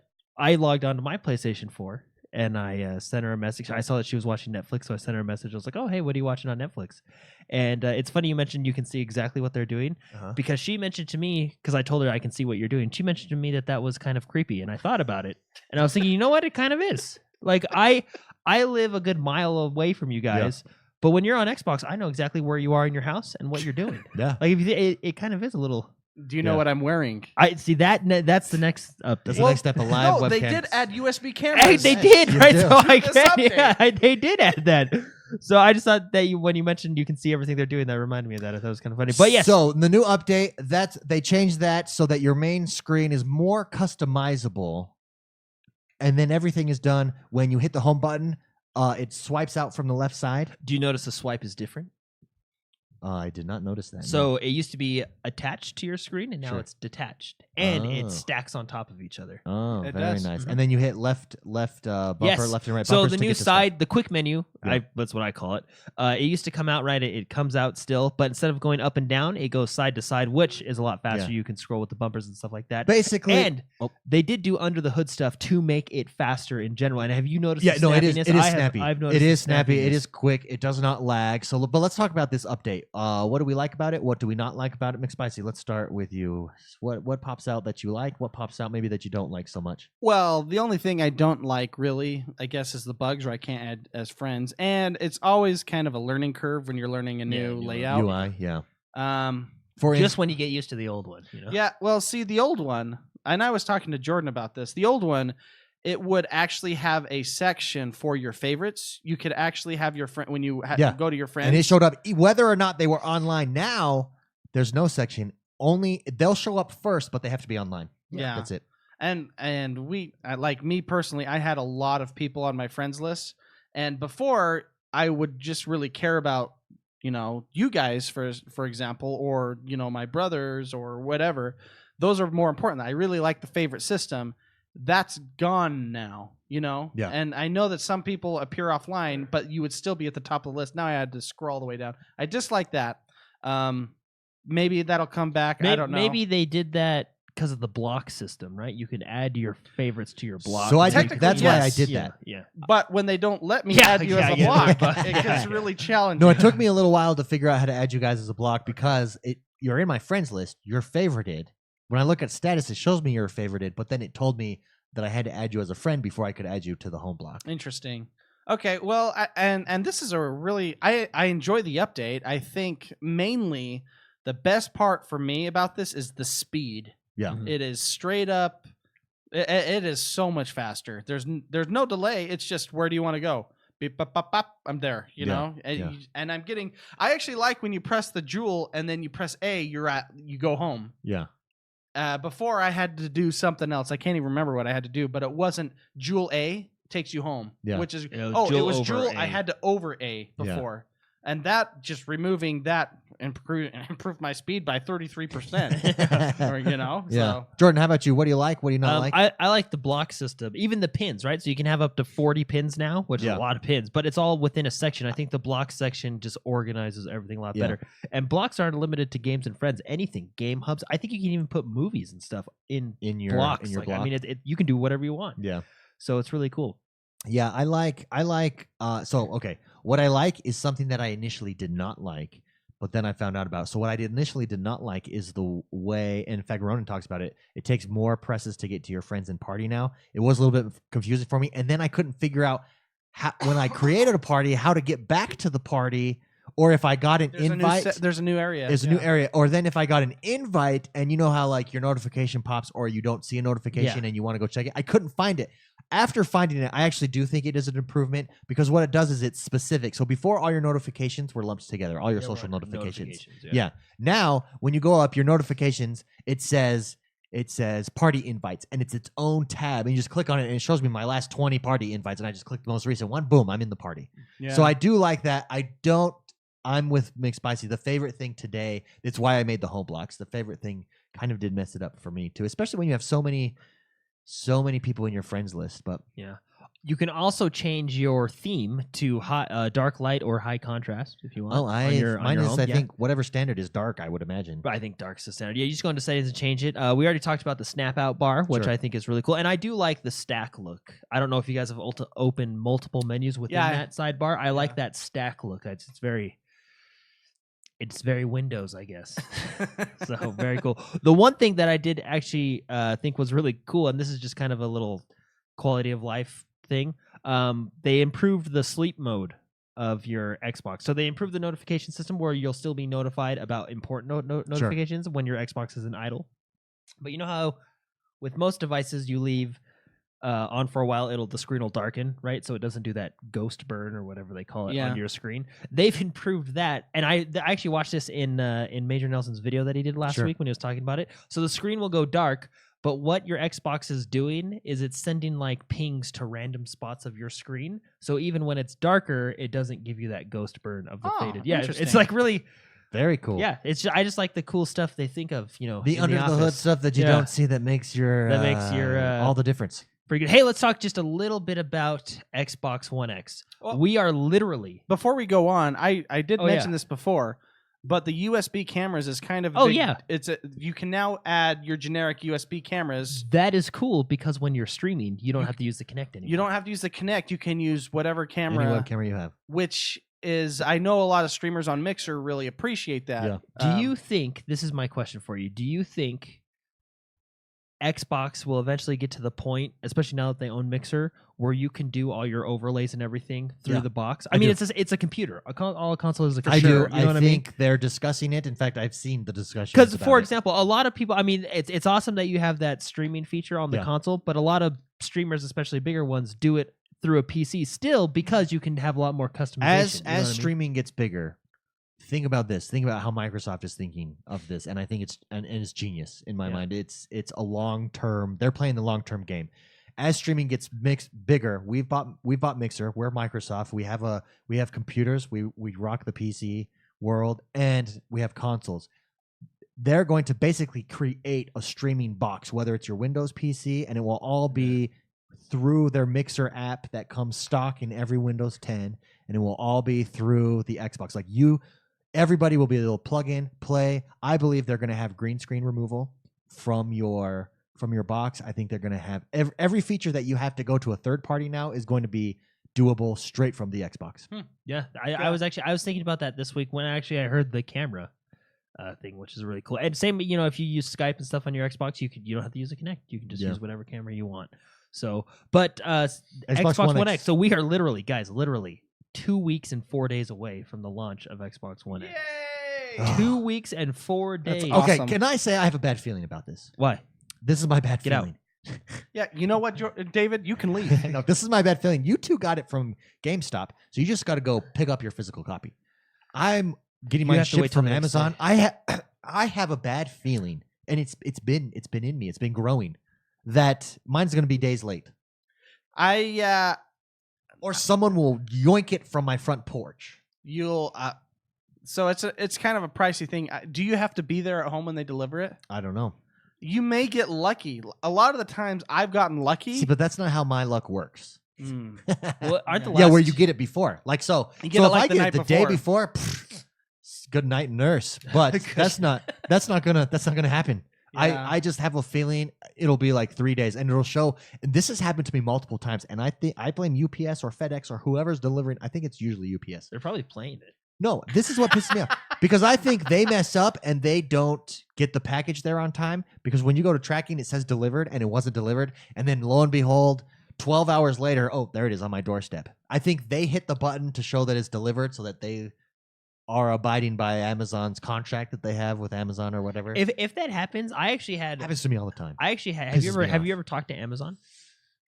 logged onto my PlayStation 4 and I sent her a message. I saw that she was watching Netflix, so I sent her a message. I was like, "Oh, hey, what are you watching on Netflix?" And it's funny you mentioned you can see exactly what they're doing because she mentioned to me, because I told her I can see what you're doing. She mentioned to me that was kind of creepy, and I thought about it, and I was thinking, you know what? It kind of is. Like I live a good mile away from you guys. But when you're on Xbox, I know exactly where you are in your house and what you're doing. Yeah. Like it kind of is a little. Do you know what I'm wearing? I see that. That's the next update. That's the next step of live No, webcams. they did add USB cameras. Hey, they did, You right? do. So I This can, update. yeah, they did add that. So I just thought that when you mentioned you can see everything they're doing, that reminded me of that. I thought it was kind of funny. But yes. So the new update, they changed that so that your main screen is more customizable, and then everything is done when you hit the home button. It swipes out from the left side. Do you notice the swipe is different? I did not notice that. So it used to be attached to your screen, and now Sure. it's detached, and Oh. it stacks on top of each other. Oh, It very does. nice. Mhm. And then you hit left bumper, Yes. left and right So bumpers the to new get to stuff. side, the quick menu, Yeah. that's what I call it. It used to come out right. It comes out still, but instead of going up and down, it goes side to side, which is a lot faster. Yeah. You can scroll with the bumpers and stuff like that. Basically, And oh. they did do under the hood stuff to make it faster in general. And have you noticed? Yeah, the no, it is. snappiness? It is I have- snappy. I've noticed It the is snappy. It snappiness. is quick. It does not lag. So, but let's talk about this update. What do we like about it? What do we not like about it, McSpicy? Let's start with you. What pops out that you like? What pops out maybe that you don't like so much? Well, the only thing I don't like really, I guess, is the bugs where I can't add as friends, and it's always kind of a learning curve when you're learning a new new layout. UI, yeah. Just when you get used to the old one, you know. Yeah, well, see, the old one, and I was talking to Jordan about this. The old one, it would actually have a section for your favorites. You could actually have your friend when you Yeah. go to your friends. And it showed up whether or not they were online. Now there's no section. Only they'll show up first, but they have to be online. Yeah. That's it. And we like me personally, I had a lot of people on my friends list, and before I would just really care about you guys for example, or my brothers or whatever. Those are more important. I really like the favorite system. That's gone now, Yeah. And I know that some people appear offline, but you would still be at the top of the list. Now I had to scroll all the way down. I dislike that. Maybe that'll come back. I don't know. Maybe they did that because of the block system, right? You could add your favorites to your block. So I and you did, could- that's why I yes. did Yeah, that. yeah. But when they don't let me Yeah, add you yeah, as a yeah. block, it gets Yeah. really challenging. No, it took me a little while to figure out how to add you guys as a block because you're in my friends list. You're favorited. When I look at status, it shows me you're favorited, but then it told me that I had to add you as a friend before I could add you to the home block. Interesting. Okay, well, and this is a really I enjoy the update. I think mainly the best part for me about this is the speed. Yeah. Mhm. It is straight up. It is so much faster. There's no delay. It's just where do you want to go? Beep, bop, bop, bop, I'm there. You Yeah, know, and, yeah. and I'm getting. I actually like when you press the jewel and then you press A. You go home. Yeah. Before I had to do something else. I can't even remember what I had to do, but it wasn't Jewel A takes you home. Yeah. Which is It was it Jewel was over Jewel. A. I had to over A Yeah. before, and that just removing that improved my speed by 33%. Or Yeah. so Jordan, how about you? What do you like? What do you not like? I like the block system, even the pins, right? So you can have up to 40 pins now, which Yeah. is a lot of pins, but it's all within a section. I think the block section just organizes everything a lot Yeah. better. And blocks aren't limited to games and friends. Anything, game hubs. I think you can even put movies and stuff in your blocks. in your Like, block. I mean, you can do whatever you want. Yeah. So it's really cool. Yeah, I like so okay. What I like is something that I initially did not like, but then I found out about. So what I initially did not like is the way, and in fact Ronan talks about it, it takes more presses to get to your friends and party now. It was a little bit confusing for me, and then I couldn't figure out how, when I created a party, how to get back to the party, or if I got an invite. there's a new area. There's a new area, or then if I got an invite, and you know how like your notification pops, or you don't see a notification and you want to go check it. I couldn't find it. After finding it, I actually do think it is an improvement because what it does is it's specific. So before, all your notifications were lumped together, all your social notifications. Yeah. Now, when you go up your notifications, it says party invites, and it's its own tab, and you just click on it, and it shows me my last 20 party invites, and I just click the most recent one. Boom, I'm in the party. Yeah. So I do like that. I'm with McSpicy. The favorite thing today, it's why I made the home blocks. The favorite thing kind of did mess it up for me too, especially when you have so many people in your friends list. But Yeah. You can also change your theme to dark light or high contrast if you want. mine is home. I think whatever standard is dark, I would imagine. But I think dark's the standard. Yeah, you just go into settings and change it. We already talked about the snap out bar, which Sure. I think is really cool. And I do like the stack look. I don't know if you guys have opened multiple menus within that sidebar. I like that stack look. It's very Windows, I guess. So very cool. The one thing that I did actually think was really cool, and this is just kind of a little quality of life thing, they improved the sleep mode of your Xbox. So they improved the notification system where you'll still be notified about important notifications when your Xbox is in idle. But you know how with most devices you leave on for a while, the screen will darken, right? So it doesn't do that ghost burn or whatever they call it on your screen. They've improved that, and I actually watched this in Major Nelson's video that he did last week when he was talking about it. So the screen will go dark, but what your Xbox is doing is it's sending like pings to random spots of your screen. So even when it's darker, it doesn't give you that ghost burn of the faded. Yeah, it's interesting. like really. Very cool. Yeah, I just like the cool stuff they think of. The in under the hood office. stuff that you Yeah. don't see that makes your all the difference. Pretty good. Hey, let's talk just a little bit about Xbox One X. Well, We are literally. Before we go on, I did Oh, mention yeah. this before, but the USB cameras is kind of Oh, yeah. you can now add your generic USB cameras. That is cool because when you're streaming, you don't have to use the Kinect anymore. You don't have to use the Kinect. You can use whatever camera, Any web camera you have. which is I know a lot of streamers on Mixer really appreciate that. Yeah. Do you think, this is my question for you, do you think Xbox will eventually get to the point, especially now that they own Mixer, where you can do all your overlays and everything through Yeah. the box? I I mean, do. it's a computer. All a console is a I computer. do. You know what I I mean? think they're discussing it. In fact, I've seen the discussion. Because, for example, a lot of people, I mean, it's awesome that you have that streaming feature on the Yeah. console, but a lot of streamers, especially bigger ones, do it through a PC still because you can have a lot more customization. as you know what I mean? streaming gets bigger, think about this. Think about how Microsoft is thinking of this, and I think it's genius in my mind. It's a long term. They're playing the long term game. As streaming gets bigger, we've bought Mixer. We're Microsoft. We have computers. We rock the PC world, and we have consoles. They're going to basically create a streaming box, whether it's your Windows PC, and it will all be through their Mixer app that comes stock in every Windows 10, and it will all be through the Xbox. Like everybody will be able to plug in, play. I believe they're going to have green screen removal from your box. I think they're going to have every feature that you have to go to a third party now is going to be doable straight from the Xbox. Yeah, I was thinking about that this week when I heard the camera thing, which is really cool. And same, if you use Skype and stuff on your Xbox, you don't have to use a Kinect. You can just use whatever camera you want. So, but Xbox One X. So we are literally 2 weeks and 4 days away from the launch of Xbox One X. Yay! 2 weeks and 4 days. That's Okay, awesome. can I say I have a bad feeling about this? Why? This is my bad Get out. feeling. Yeah, you know what, David? You can leave. No, this is my bad feeling. You two got it from GameStop, so you just got to go pick up your physical copy. I'm getting You mine have to wait shipped till from the next Amazon. day. I have a bad feeling, and it's been in me. It's been growing that mine's going to be days late, or someone will yoink it from my front porch. you'll so it's kind of a pricey thing. Do you have to be there at home when they deliver it? I don't know. You may get lucky. A lot of the times I've gotten lucky. See, but that's not how my luck works. Mm. Well, aren't the Yeah, where last- you get it before. Like so. You get so it if like I the get night it the day before. before, good night, nurse. But that's not gonna happen. Yeah. I just have a feeling it'll be like 3 days, and it'll show. And this has happened to me multiple times, and I think I blame UPS or FedEx or whoever's delivering. I think it's usually UPS. They're probably playing it. No, this is what pisses me off because I think they mess up and they don't get the package there on time. Because when you go to tracking, it says delivered and it wasn't delivered, and then lo and behold, 12 hours later, oh, there it is on my doorstep. I think they hit the button to show that it's delivered so that they are abiding by Amazon's contract that they have with Amazon or whatever. If that happens, It happens to me all the time. have you Pisses me have off. you ever talked to Amazon?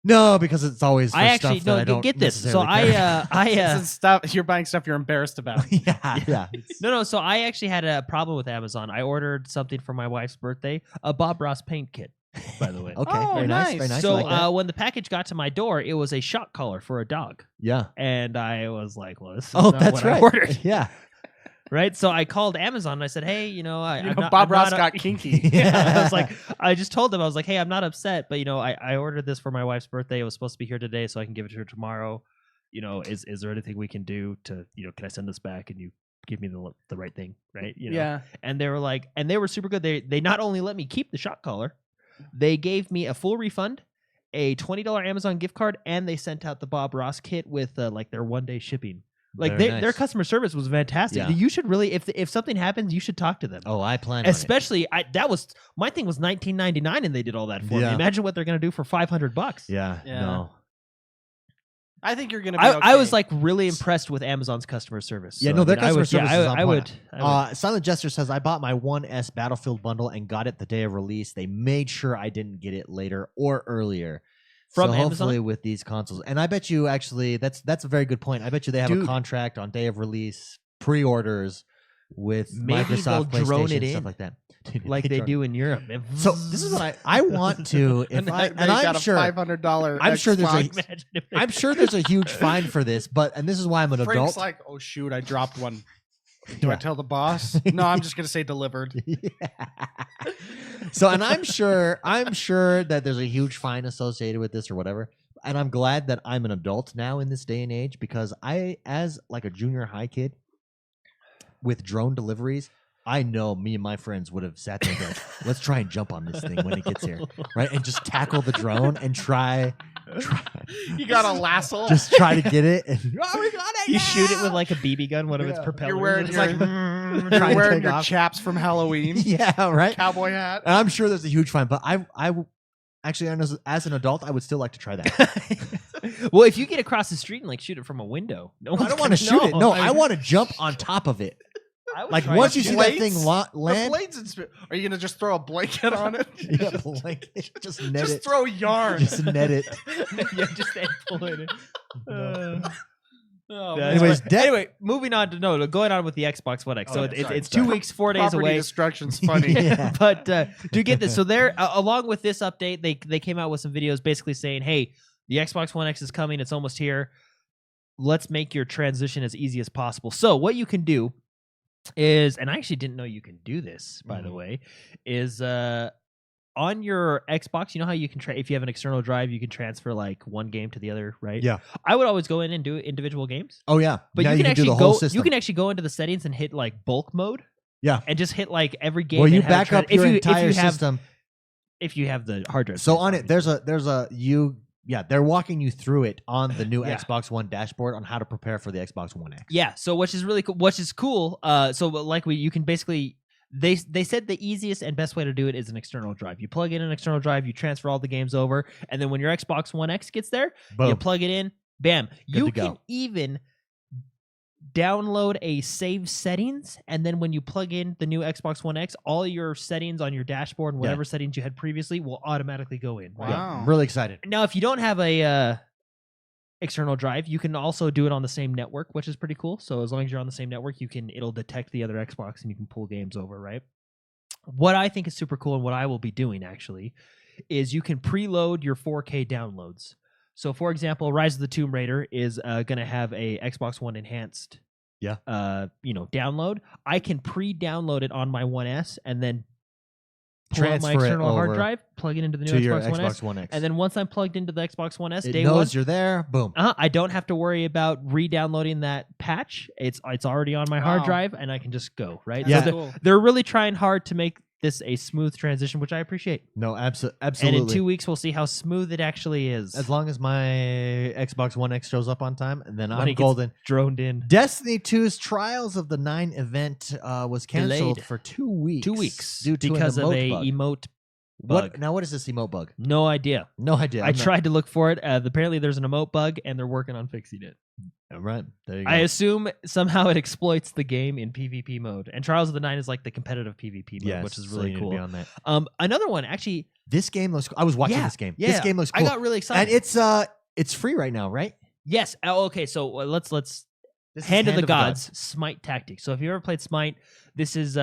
No, because it's always for I actually stuff that I don't get this. So necessarily care. This is stuff you're buying stuff you're embarrassed about. yeah. No. So I actually had a problem with Amazon. I ordered something for my wife's birthday, a Bob Ross paint kit, by the way. Okay, Oh, very nice. Very nice. nice. So I like that. when the package got to my door, it was a shock collar for a dog, Yeah. and I was like, "Well, this is Oh, not that's what right. I ordered." Yeah. Right. So I called Amazon and I said, "Hey, I'm not, Bob I'm Ross not got kinky. Yeah, I was like, I just told them, I was like, hey, I'm not upset, but I ordered this for my wife's birthday. It was supposed to be here today, so I can give it to her tomorrow. Is there anything we can do to, can I send this back and you give me the right thing, right? Yeah. And they were like, and they were super good. They not only let me keep the shock collar, they gave me a full refund, a $20 Amazon gift card, and they sent out the Bob Ross kit with like their 1-day shipping. Like Very their nice. customer service was fantastic. Yeah. You should really, if something happens, you should talk to them. Oh, I plan on it. Especially, my thing was $19.99, and they did all that for me. Yeah. Imagine what they're gonna do for $500. Yeah. Yeah. No. I think you're gonna be I was okay. like really impressed with Amazon's customer service. Yeah, So, no, their I customer would, service yeah, is on I point. would. Silent Jester says, I bought my 1S Battlefield bundle and got it the day of release. They made sure I didn't get it later or earlier. From so Amazon? hopefully with these consoles. And I bet you actually, that's a very good point. I bet you they have a Dude. contract on day of release, pre-orders with Maybe Microsoft, they'll drone PlayStation, it in. stuff like that. Dude, like they drone- do in Europe. So this is what I want to, and I'm got a sure, $500. I'm sure there's Xbox. Imagine if they- I'm sure there's a huge fine for this, and this is why I'm an Frank's adult. like, oh shoot, I dropped one. Do I tell the boss? No, I'm just gonna say delivered. So, and I'm sure that there's a huge fine associated with this or whatever. And I'm glad that I'm an adult now in this day and age, because as like a junior high kid with drone deliveries, I know me and my friends would have sat there and been like, let's try and jump on this thing when it gets here, right? And just tackle the drone and try. You got a lasso. Just try to get it. And, we got it. You shoot it with like a BB gun, one of its propellers. You're wearing It's your, like, you're wearing your chaps from Halloween. Yeah, right. Cowboy hat. And I'm sure there's a huge fine, but I actually, as an adult, I would still like to try that. well, if you get across the street and like shoot it from a window, I don't want to shoot it. No, I want to jump on top of it. Like once you see that thing land, the blades are you gonna just throw a blanket on it? Yeah, blanket. Just net just it. throw yarn. Just net it. yeah, just pull it. Anyway, moving on to going on with the Xbox One X. So it's 2 weeks, 4 days Property away. Destruction's funny. Yeah. But to get this, so they're along with this update, they came out with some videos basically saying, hey, the Xbox One X is coming. It's almost here. Let's make your transition as easy as possible. So what you can do is, and I actually didn't know you can do this, by the way, is on your Xbox, you know how you can if you have an external drive, you can transfer like one game to the other, right? Yeah. I would always go in and do individual games. Oh yeah, but now you can do actually the whole go. system. You can actually go into the settings and hit like bulk mode. Yeah. And just hit like every game. Well, you and have back up your entire have, system. If you have the hard drive. So on it, they're walking you through it on the new Xbox One dashboard on how to prepare for the Xbox One X. Yeah. So which is really cool. Which is cool. So like you can basically. They said the easiest and best way to do it is an external drive. You plug in an external drive, you transfer all the games over, and then when your Xbox One X gets there, Boom. You plug it in, bam. You can go. even download a save settings, and then when you plug in the new Xbox One X, all your settings on your dashboard and whatever settings you had previously will automatically go in. Right? Wow. I'm really excited. Now, if you don't have a external drive, you can also do it on the same network, which is pretty cool. So as long as you're on the same network, it'll detect the other Xbox and you can pull games over, right? What I think is super cool and what I will be doing actually is you can preload your 4K downloads. So for example, Rise of the Tomb Raider is going to have a Xbox One enhanced download. I can pre-download it on my 1S and then pull out my external hard drive, plug it into the new Xbox One X, and then once I'm plugged into the Xbox One S, it knows you're there. Boom. I don't have to worry about re-downloading that patch. It's already on my hard drive, and I can just go right. Yeah, so they're really trying hard to make this a smooth transition, which I appreciate. No, absolutely. And in 2 weeks, we'll see how smooth it actually is. As long as my Xbox One X shows up on time, and then I'm it golden. Droned in. Destiny 2's Trials of the Nine event was canceled Delayed. for 2 weeks. 2 weeks due to because an of emote a bug. emote bug. What is this emote bug? No idea. No idea. I tried to look for it. Apparently, there's an emote bug, and they're working on fixing it. All right, there you go. I assume somehow it exploits the game in PvP mode, and Trials of the Nine is like the competitive PvP mode, which is really cool. On that. Another one, actually, this game looks. I was watching this game. This game looks cool. I got really excited, and it's free right now, right? Yes. Oh, okay. So let's Hand of the Gods, Smite Tactics. So if you ever played Smite, this is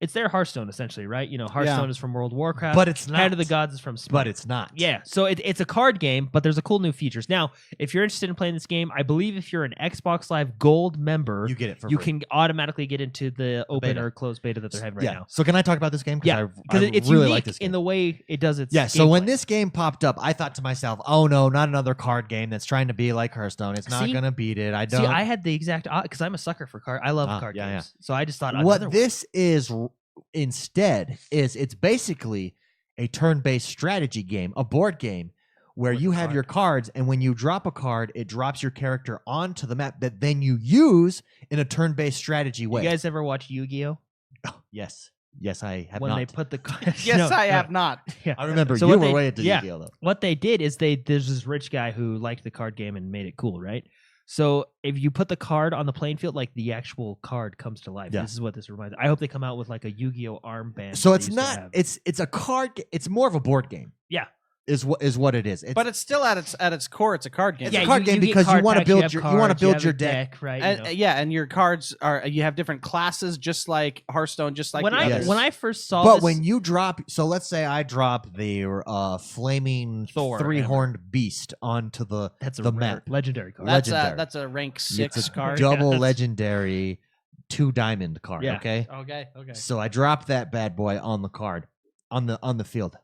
it's their Hearthstone essentially, right? You know, Hearthstone is from World of Warcraft, but it's not. Hand of the Gods is from Smite. But it's not. Yeah, so it's a card game, but there's a cool new features. Now, if you're interested in playing this game, I believe if you're an Xbox Live Gold member, you get it for you free. can automatically get into the open beta. or closed beta that they're having right now. So can I talk about this game? Yeah, because it's really unique like this game. in the way it does its. Yeah. So when gameplay. this game popped up, I thought to myself, "Oh no, not another card game that's trying to be like Hearthstone. It's not gonna beat it." I don't. See, I had the exact because I'm a sucker for card. I love card games. Yeah. So I just thought what this is instead is it's basically a turn-based strategy game, a board game where you have your cards, and when you drop a card, it drops your character onto the map that then you use in a turn-based strategy way. You guys ever watch Yu-Gi-Oh? Oh, yes, I have when not. they put the cards. Yes, I have not. Yeah. I remember So you what were they- way into yeah. Yu-Gi-Oh though. What they did is there's this rich guy who liked the card game and made it cool, right? So if you put the card on the playing field, like the actual card comes to life. Yeah. This is what this reminds me. I hope they come out with like a Yu-Gi-Oh armband. So that it's they used to not. have. It's a card. It's more of a board game. Yeah. Is what it is. But it's still at its core. It's a card game. It's a card game because you want to build your deck, right? And, you know. yeah, and your cards are you have different classes, just like Hearthstone, just like when the others. I first saw But this, when you drop, so let's say I drop the flaming Thor three-horned beast onto that's a the rare, map. legendary card. that's legendary. that's a rank It's 6 a card. double legendary. 2 diamond card. Yeah. Okay. Okay. So I drop that bad boy on the card, on the field.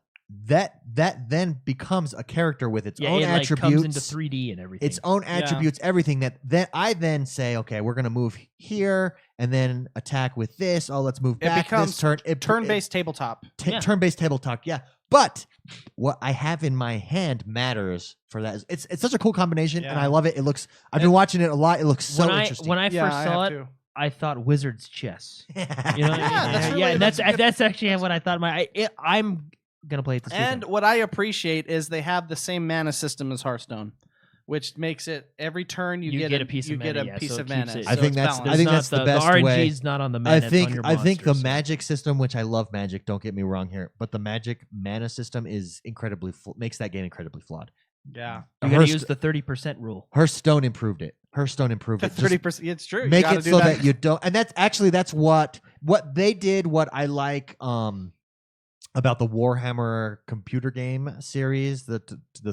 That then becomes a character with its own it like attributes, comes into 3D and everything. its own attributes, everything. That I then say, okay, we're gonna move here and then attack with this. Oh, let's move back. It becomes this turn. turn-based tabletop. Turn-based tabletop. Yeah, but what I have in my hand matters for that. It's such a cool combination, and I love it. It looks. I've been watching it a lot. It looks so interesting. When I first saw it, I thought Wizard's chess. You know, and that's actually what I thought. I'm gonna play it this weekend. And what I appreciate is they have the same mana system as Hearthstone, which makes it every turn you get a piece of mana. It I think that's the best the RNG way. is not on the mana. I think the Magic system, which I love Magic, don't get me wrong here, but the Magic mana system is incredibly makes that game incredibly flawed. Yeah, you gotta use the 30% rule. Hearthstone improved it. Hearthstone improved it. 30%. It's true. Make it so that you don't. And that's what they did. What I like about the Warhammer computer game series, the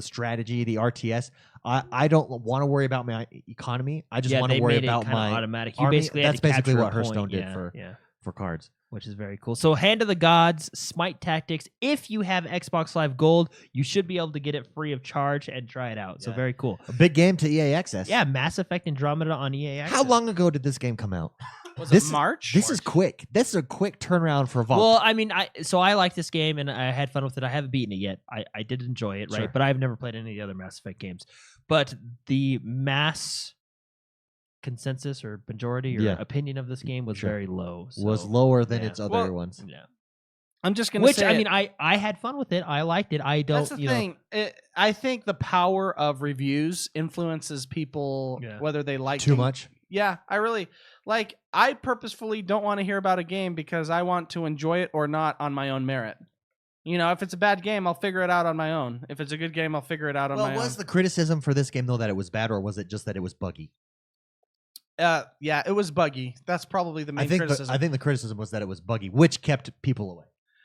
strategy, the RTS. I don't want to worry about my economy. I just want to worry about my automatic. You army. basically That's basically what Hearthstone did for cards, which is very cool. So Hand of the Gods, Smite Tactics. If you have Xbox Live Gold, you should be able to get it free of charge and try it out. So very cool. A big game to EA Access. Yeah, Mass Effect Andromeda on EA Access. How long ago did this game come out? Was it March? This is quick. This is a quick turnaround for Vault. Well, I mean, I like this game and I had fun with it. I haven't beaten it yet. I did enjoy it, right? Sure. But I've never played any of the other Mass Effect games. But the mass consensus or majority or opinion of this game was very low. So, was lower than its other ones. Yeah. I'm just gonna say. I mean, I had fun with it. I liked it. I don't. That's the thing. I think the power of reviews influences people whether they like too much. Yeah, I really like. I purposefully don't want to hear about a game because I want to enjoy it or not on my own merit. You know, if it's a bad game, I'll figure it out on my own. If it's a good game, I'll figure it out on my own. Was the criticism for this game though that it was bad, or was it just that it was buggy? Yeah, it was buggy. That's probably the main criticism. I think the criticism was that it was buggy, which kept people away.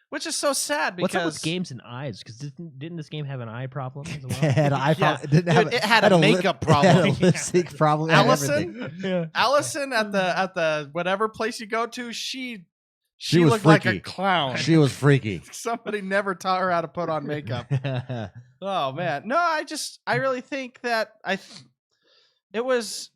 Which is so sad because what's up with games and eyes? Because didn't this game have an eye problem as well? It had an eye problem. It had a makeup problem. It had a lip sync problem. Allison at the whatever place you go to, she was looked freaky. like a clown. She was freaky. Somebody never taught her how to put on makeup. Oh man, no, I really think that it was.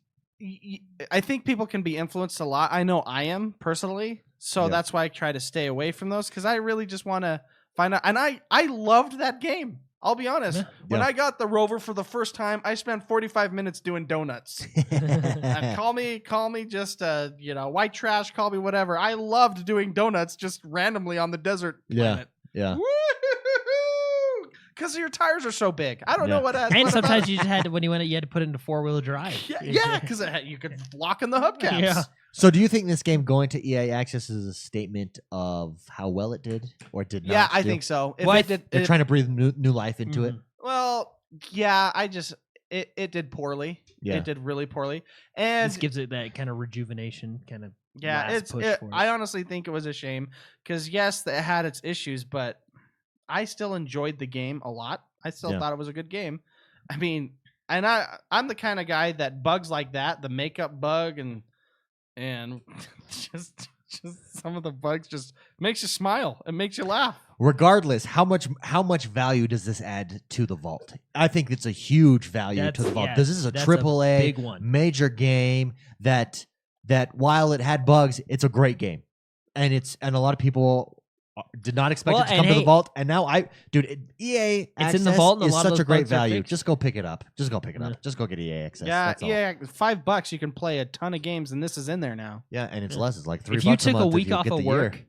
I think people can be influenced a lot. I know I am personally. So that's why I try to stay away from those because I really just want to find out. And I loved that game. I'll be honest. When I got the Rover for the first time, I spent 45 minutes doing donuts. And call me just white trash, call me whatever. I loved doing donuts just randomly on the desert planet. Yeah. Because your tires are so big. I don't know what. And sometimes you just had to, when you went, you had to put it into 4-wheel drive. Yeah, because you could lock in the hubcaps. Yeah. So do you think this game going to EA Access is a statement of how well it did or did not? Yeah, I think so. They're trying to breathe new life into it. Well, yeah, it did poorly. Yeah. It did really poorly. And this gives it that kind of rejuvenation kind of I honestly think it was a shame because yes, it had its issues, but I still enjoyed the game a lot. I still thought it was a good game. I mean, and I'm the kind of guy that bugs like that, the makeup bug and just some of the bugs just makes you smile and makes you laugh. Regardless, how much value does this add to the vault? I think it's a huge value to the vault. This is a AAA major game that while it had bugs, it's a great game. And a lot of people did not expect it to come to the vault, and now EA Access in the vault and is such a great value. Just go pick it up. Just go pick it up. Just go get EA Access. Yeah, $5 you can play a ton of games, and this is in there now. Yeah, and it's less. It's like $3 if you took a month a week off of work, year.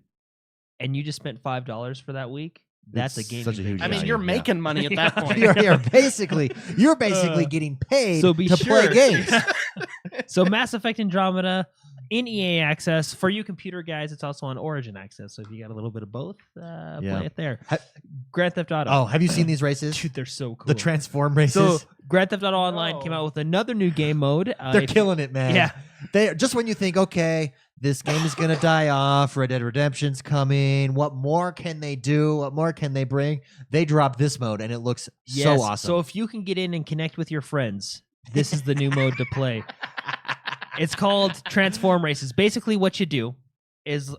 And you just spent $5 for that week, that's a game. Such a huge value. I mean, you're making money at that point. you're basically getting paid to play games. So Mass Effect Andromeda in EA Access. For you computer guys, it's also on Origin Access. So if you got a little bit of both, play it there. Grand Theft Auto. Oh, have you seen these races? Dude, they're so cool. The Transform races. So Grand Theft Auto Online came out with another new game mode. They're killing it, man. Yeah. Just when you think, okay, this game is going to die off, Red Dead Redemption's coming, what more can they do? What more can they bring? They drop this mode, and it looks so awesome. So if you can get in and connect with your friends, this is the new mode to play. It's called Transform Races. Basically, what you do is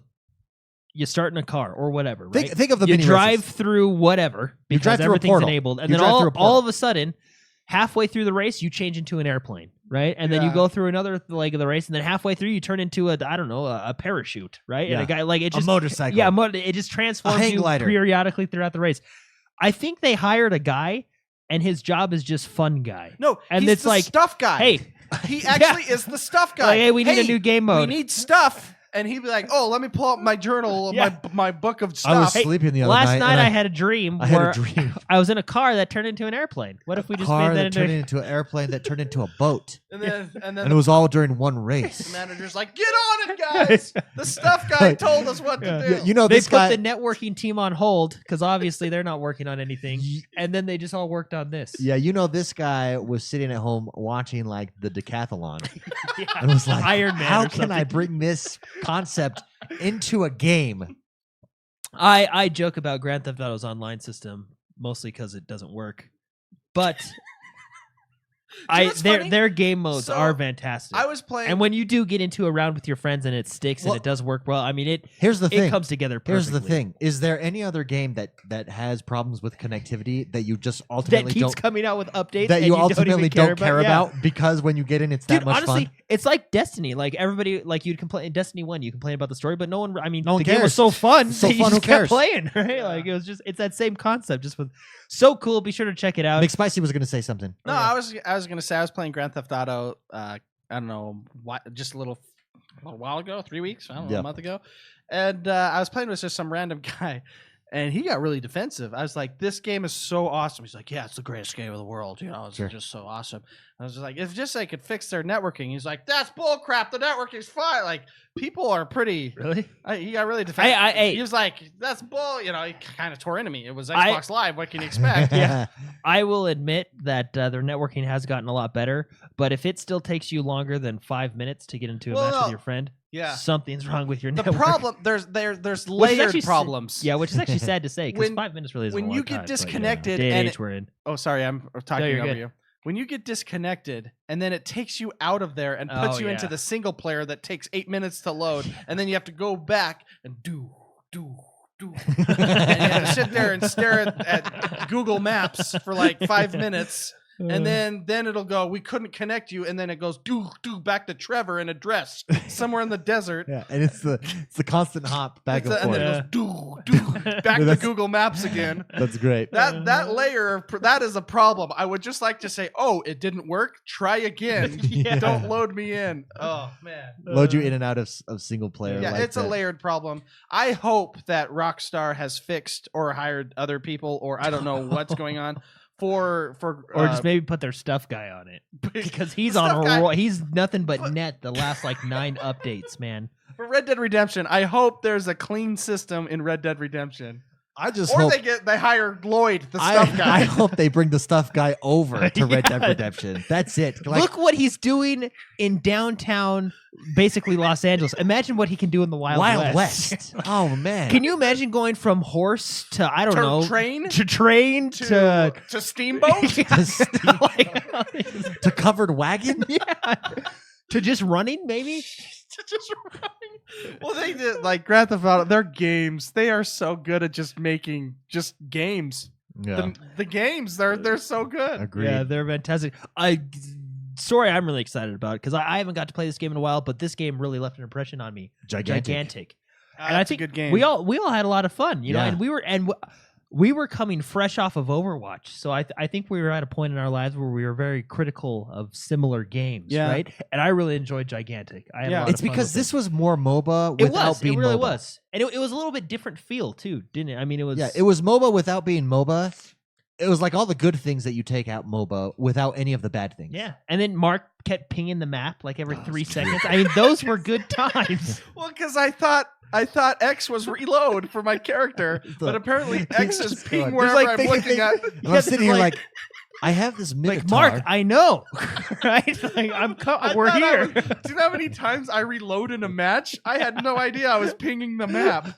you start in a car or whatever. Right? Think of the you mini drive races. through whatever You because drive through a everything's portal. enabled, and You then drive through a portal. all of a sudden, halfway through the race, you change into an airplane, right? And then you Yeah. go through another leg of the race, and then halfway through, you turn into a parachute, right? Yeah. And a guy like it just a motorcycle. yeah, it just transforms hang you glider. periodically throughout the race. I think they hired a guy, and his job is just fun guy. No, And he's it's the like, stuff guy. Hey, He actually is the stuff guy. like, hey, we need a new game mode. We need stuff. And he'd be like, "Oh, let me pull up my journal, Yeah. my book of I was stuff." sleeping the other Last night. night and I had a dream I had where a dream. I was in a car that turned into an airplane. What if we just car made that that turned into into an airplane that turned into a boat, and then and it was all during one race. the manager's like, "Get on it, guys! The stuff guy told us what to do." Yeah, you know they this put guy. the networking team on hold because obviously they're not working on anything, and then they just all worked on this. Yeah, you know this guy was sitting at home watching like the decathlon, Yeah. and was like, Iron Man "How or can I something." bring this concept into a game?" I joke about Grand Theft Auto's online system mostly because it doesn't work, but what's funny? their game modes So, are fantastic. I was playing, and when you do get into a round with your friends and it sticks Well, and it does work well, I mean Here's the it thing. comes together perfectly. Here's the thing: is there any other game that has problems with connectivity that you just That ultimately keeps don't coming out with updates that and you don't ultimately even care don't care yeah. about because when you get in, it's that Dude, much honestly, fun? it's like Destiny. Like everybody, like you'd complain in Destiny 1, you complain about the story, but no one. I mean, No one the game was cares. so fun. It's so that you fun, just who cares? kept playing, right? Yeah. Like it's that same concept, just with so cool. Be sure to check it out. McSpicy was going to say something. no, yeah. I was gonna say I was playing Grand Theft Auto. I don't know, just a little while ago, 3 weeks, I don't know, Yeah. a month ago, and I was playing with just some random guy, and he got really defensive. I was like, "This game is so awesome." He's like, "Yeah, it's the greatest game of the world. You know, it's Sure. just so awesome." I was just like, "If just they could fix their networking." He's like, "That's bull crap. The networking's fine." Like people are pretty. Really? He got really defensive. Hey. He was like, "That's bull." You know, he kind of tore into me. It was I- Xbox Live. What can you expect? Yeah. I will admit that their networking has gotten a lot better, but if it still takes you longer than 5 minutes to get into a Well, match no. with your friend, Yeah. something's wrong with your The network. problem there's Which is layered actually problems. Yeah, which is actually sad to say because When- 5 minutes really isn't when a long you get time, but, disconnected day and and age we're in. Oh, sorry, I'm talking you're over good. you. When you get disconnected and then it takes you out of there and puts Oh, you into yeah. the single player that takes 8 minutes to load, and then you have to go back and do. And you have to sit there and stare at Google Maps for like 5 minutes. And then it'll go, "We couldn't connect you," and then it goes back to Trevor in address somewhere in the desert. Yeah, and it's the constant hop back and And forth. then it goes back to That's- Google Maps again. That's great. That layer that is a problem. I would just like to say, "Oh, it didn't work. Try again. Yeah. Don't load me in." Oh man. Load you in and out of single player. Yeah, like it's a that. layered problem. I hope that Rockstar has fixed or hired other people, or I don't know what's going on for Or just maybe put their stuff guy on it because he's The on stuff a guy- roll. He's nothing but net the last like 9 updates, man. for Red Dead Redemption. I hope there's a clean system in Red Dead Redemption, I just or hope. they hire Lloyd, the stuff guy. I hope they bring the stuff guy over to Red Dead Yeah. Redemption. That's it. Like, Look what he's doing in downtown, basically Los Angeles. Imagine what he can do in the Wild West. Oh man. Can you imagine going from horse to I don't To know train to train to to steamboat. Like- to covered wagon? yeah, to just running maybe. To just running. Well, they did like Grand Theft Auto. Their games, they are so good at just making just games. Yeah. The games, they're so good. Agreed. Yeah, they're fantastic. Story I'm really excited about because I haven't got to play this game in a while, but this game really left an impression on me. Gigantic. And I That's a think good game. we all had a lot of fun, you know, Yeah. and we were coming fresh off of Overwatch, so I think we were at a point in our lives where we were very critical of similar games, Yeah. right? And I really enjoyed Gigantic. I had Yeah. a lot It's of fun because with this it. was more MOBA It without was. being It really MOBA. was, and it was a little bit different feel too, didn't it? I mean, it was. Yeah, it was MOBA without being MOBA. It was like all the good things that you take out MOBA without any of the bad things. Yeah, and then Mark kept pinging the map like every Oh, 3 it's seconds. I mean, those were good times. Well, because I thought X was reload for my character, but apparently X is just ping going. wherever There's, like, I'm thing- looking at. And Yeah, I'm sitting here like- like, I have this Minotaur. Like Mark, I know, right? Like we're thought I here. was- do you know how many times I reload in a match? I had no idea I was pinging the map.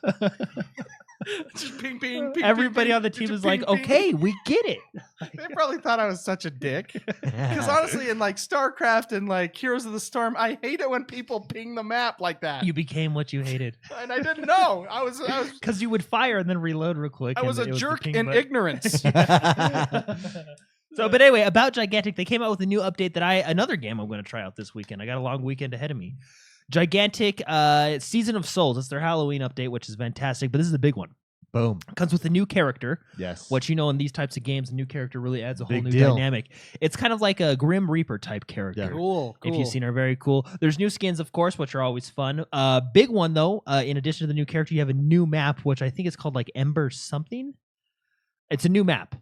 Just ping, ping, ping. Everybody ping, on the ping. team is Ping, like, ping. okay, we get it. They probably thought I was such a dick. Because honestly, in like StarCraft and like Heroes of the Storm, I hate it when people ping the map like that. You became what you hated. And I didn't know. I was Because you would fire and then reload real quick. I was and a it the jerk ping in button. ignorance. So, but anyway, about Gigantic, they came out with a new update another game I'm going to try out this weekend. I got a long weekend ahead of me. Gigantic Season of Souls. It's their Halloween update, which is fantastic, but this is a big one. Boom. Comes with a new character. Yes. Which, in these types of games, a new character really adds a whole Big new deal. dynamic. It's kind of like a Grim Reaper type character. Yeah. Cool. If you've seen her, very cool. There's new skins, of course, which are always fun. Big one, though, in addition to the new character, you have a new map, which I think is called like Ember something. It's a new map.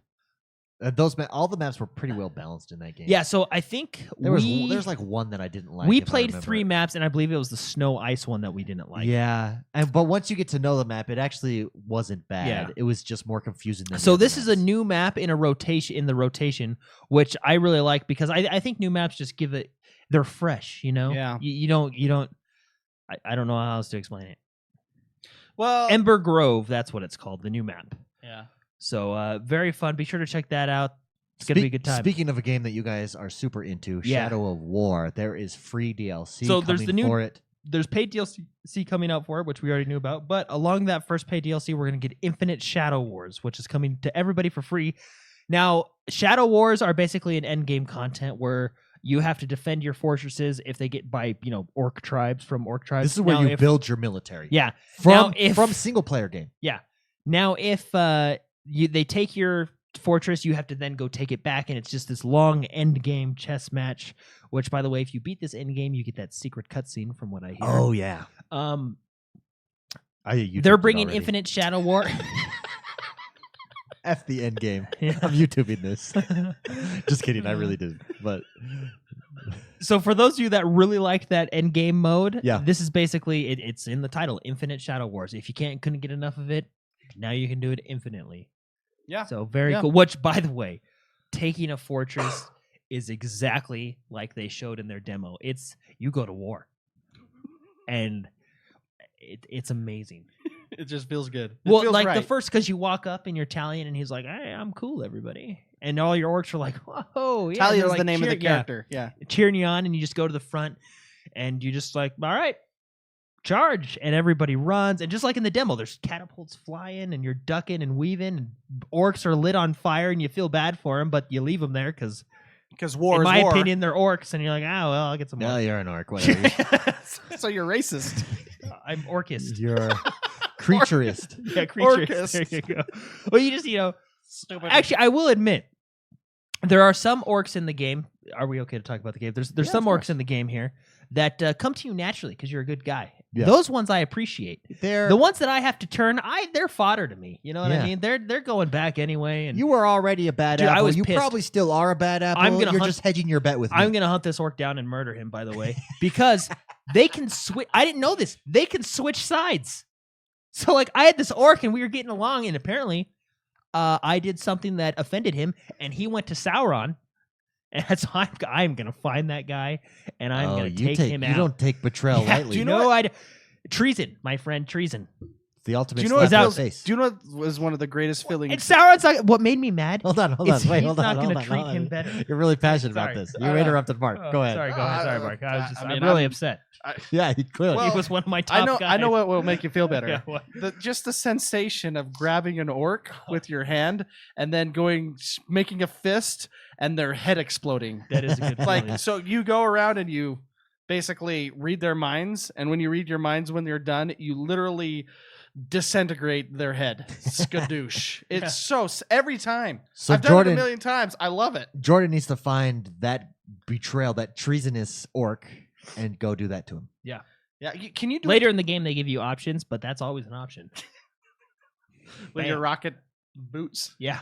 All the maps were pretty well balanced in that game. Yeah, so I think there's like one that I didn't like. we if I played remember. 3 maps, and I believe it was the snow ice one that we didn't like. Yeah, but once you get to know the map, it actually wasn't bad. Yeah. It was just more confusing than the So other this is a maps. new map in the rotation, which I really like because I think new maps just give it. They're fresh, Yeah. You don't. I don't know how else to explain it. Well, Ember Grove, that's what it's called, the new map. yeah. So very fun. Be sure to check that out. It's gonna be a good time. Speaking of a game that you guys are super into, Yeah. Shadow of War, there is free DLC So coming there's the new- for it. There's paid DLC coming out for it, which we already knew about. But along that first paid DLC, we're going to get Infinite Shadow Wars, which is coming to everybody for free. Now, Shadow Wars are basically an end game content where you have to defend your fortresses if they get by, orc tribes. This is where Now, you build your military. Yeah. From if- single player game. Now, if they take your fortress, you have to then go take it back, and it's just this long end game chess match. Which, by the way, if you beat this end game, you get that secret cutscene. From what I hear. Oh yeah. They're bringing Infinite Shadow War. F the end game. Yeah. I'm YouTubing this. Just kidding. I really did. But So for those of you that really liked that end game mode, Yeah. this is basically it's in the title, Infinite Shadow Wars. If you couldn't get enough of it, now you can do it infinitely. Yeah. So very Yeah. cool. Which, by the way, taking a fortress is exactly like they showed in their demo. It's you go to war, and it's amazing. It just feels good. It Well, feels like the right. first, because you walk up and you're Talion, and he's like, "Hey, I'm cool, everybody," and all your orcs are like, "Whoa, yeah!" Talion they're is like the name of the cheer- yeah, character. Yeah. cheering you on, and you just go to the front, and you just like, "All right, charge!" And everybody runs, and just like in the demo, there's catapults flying, and you're ducking and weaving, and orcs are lit on fire, and you feel bad for them, but you leave them there because, War in is my war. opinion, they're orcs, and you're like, "Ah, well, I'll get some." now Orcs. you're an orc. Whatever. So you're racist. I'm orcist. You're creaturist. Yeah, creatures. Orcist. There you go. Well, you just Stupid. Actually, I will admit, there are some orcs in the game. Are we okay to talk about the game? There's Yeah, some of orcs course. in the game here that come to you naturally because you're a good guy. Yeah. Those ones I appreciate. They're, The ones that I have to turn, they're fodder to me. You know what Yeah. I mean? They're going back anyway. And you were already a bad Dude, I apple. was You pissed. probably still are a bad apple. I'm gonna You're hunt- just hedging your bet with me. I'm gonna hunt this orc down and murder him. By the way, because they can switch. I didn't know this. They can switch sides. So like, I had this orc and we were getting along, and apparently, I did something that offended him, and he went to Sauron. And so I'm gonna find that guy, and I'm gonna take him out. You don't take betrayal Yeah, lightly. do you know what? Treason, my friend, treason. It's the ultimate Do you know what slap in feels- the face. Do you know what was one of the greatest feelings? And Sauron's like, what made me mad? Hold on. is Wait, he's hold on. not hold gonna on, treat hold on. him better. You're really passionate about Sorry. this. You interrupted Mark. Oh, Go ahead. Sorry, Mark. I mean, I'm really I'm- upset. Yeah, he clearly. Well, He was one of my top guys. I know what will make you feel better. Yeah, what? Just the sensation of grabbing an orc with your hand and then making a fist and their head exploding. That is a good feeling. Like, so you go around and you basically read their minds, and when you read your minds when they're done, you literally disintegrate their head. Skadoosh. It's every time. So I've done Jordan, it a million times. I love it. Jordan needs to find that betrayal, that treasonous orc, and go do that to him. Yeah. Can you do Later in the game, they give you options, but that's always an option. it with your Bam. rocket boots? Yeah.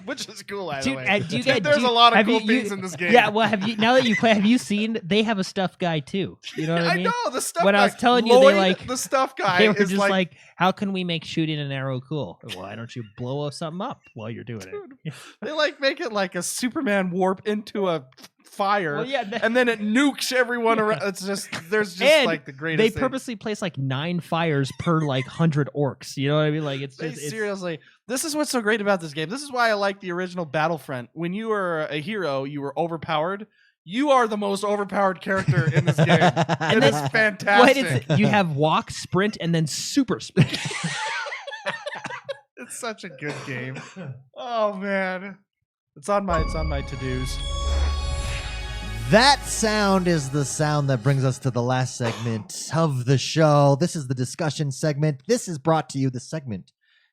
Which is cool, by the Dude, way. do you get- There's do you- a lot of have cool you- things in this game. Yeah, well, now that you play, have you seen they have a stuffed guy too? You know what I I mean? know the stuff. When I guy. was telling you, Lloyd, the stuff guy They were is just like, like, how can we make shooting an arrow cool? Why don't you blow something up while you're doing it? they like make it like a Superman warp into a fire, Well, yeah, and then it nukes everyone around. It's just there's just And like the greatest. they thing. purposely place like 9 fires per like 100 orcs. You know what I mean? Like it's They just it's, seriously. This is what's so great about this game. This is why I like the original Battlefront. When you were a hero, you were overpowered. You are the most overpowered character in this game. And It then- is fantastic. you have walk, sprint, and then super sprint. It's such a good game. Oh man, it's on my to-dos. That sound is the sound that brings us to the last segment of the show. This is the discussion segment. This segment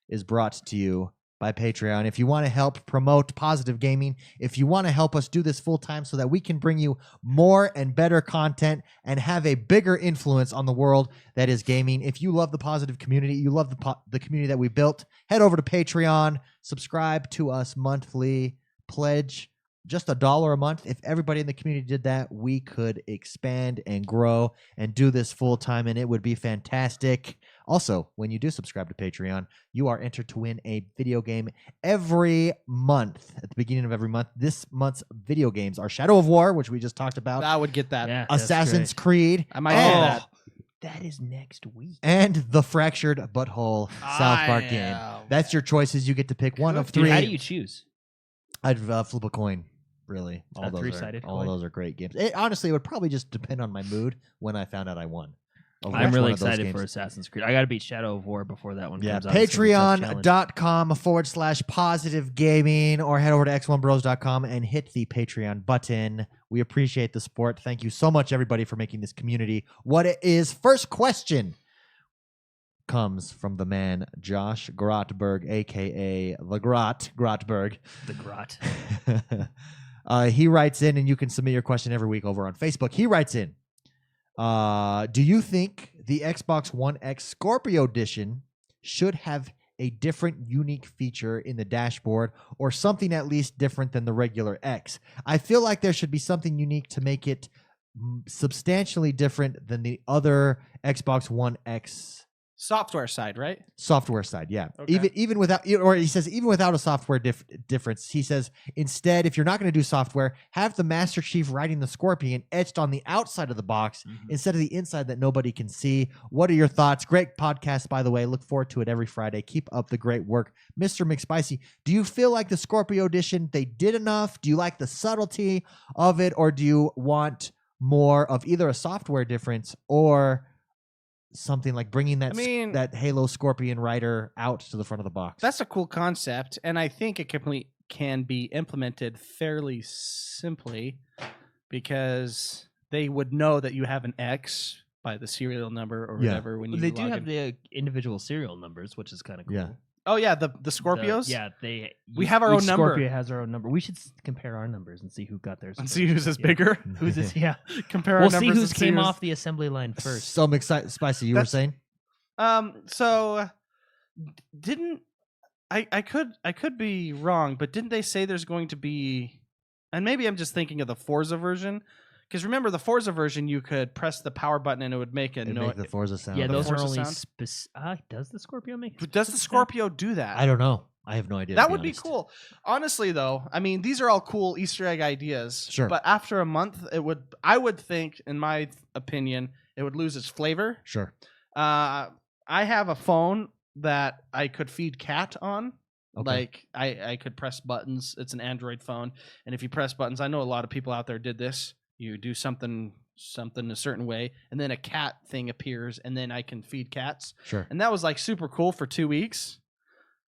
is brought to you by Patreon. If you want to help promote positive gaming, if you want to help us do this full time so that we can bring you more and better content and have a bigger influence on the world that is gaming. If you love the positive community, you love the community that we built, head over to Patreon, subscribe to us monthly, pledge just $1 a month. If everybody in the community did that, we could expand and grow and do this full time, and it would be fantastic. Also, when you do subscribe to Patreon, you are entered to win a video game every month. At the beginning of every month, this month's video games are Shadow of War, which we just talked about, I would get that. Yeah, that's Assassin's great. Creed, I might and, do that. That is next week. and the Fractured Butthole South Park game. am- That's your choices. You get to pick one of Dude, three. how do you choose? I'd flip a coin. Really, all those three-sided all coin? those are great games. Honestly, it would probably just depend on my mood when I found out I won. over I'm which really one of those excited for games. Assassin's Creed. I got to beat Shadow of War before that one Yeah, comes out. It's gonna be a tough challenge. patreon.com/positive gaming, or head over to XoneBros.com and hit the Patreon button. We appreciate the support. Thank you so much, everybody, for making this community what it is. First question comes from the man Josh Grotberg, aka the Grotberg. The Grot. He writes in, and you can submit your question every week over on Facebook. He writes in, do you think the Xbox One X Scorpio Edition should have a different unique feature in the dashboard, or something at least different than the regular X? I feel like there should be something unique to make it substantially different than the other Xbox One X Software side, right? software side. Yeah. Okay. Even without, or he says even without a software difference, he says instead, if you're not going to do software, have the Master Chief riding the Scorpion etched on the outside of the box instead of the inside that nobody can see. What are your thoughts? Great podcast, by the way. Look forward to it every Friday. Keep up the great work. Mr. McSpicy, do you feel like the Scorpio Edition, they did enough? Do you like the subtlety of it, or do you want more of either a software difference or something like bringing that that Halo Scorpion rider out to the front of the box? That's a cool concept, and I think it can be implemented fairly simply because they would know that you have an X by the serial number or whatever when you They log do have in. the individual serial numbers, which is kind of cool. Yeah. Oh yeah, the Scorpios. We have our each own number. Scorpio has our own number. We should compare our numbers and see who got theirs. And first. see who's is Yeah. bigger. Who's this? Yeah. Compare We'll our see numbers who's and came who's- off the assembly line first. So Spicy, you were saying? So didn't I could be wrong, but didn't they say there's going to be, and maybe I'm just thinking of the Forza version, because remember the Forza version you could press the power button and it would make a It'd make the Forza sound. Yeah, the those are Forza only sound? does the Scorpio make? Does the Scorpio do that? I don't know. I have no idea. That to would be honest. cool. Honestly, though, I mean, these are all cool Easter egg ideas. Sure. But after a month, I would think, in my opinion, it would lose its flavor. Sure. I have a phone that I could feed cat on. Okay. Like I could press buttons. It's an Android phone, and if you press buttons, I know a lot of people out there did this. You do something a certain way, and then a cat thing appears, and then I can feed cats. Sure. And that was like super cool for 2 weeks.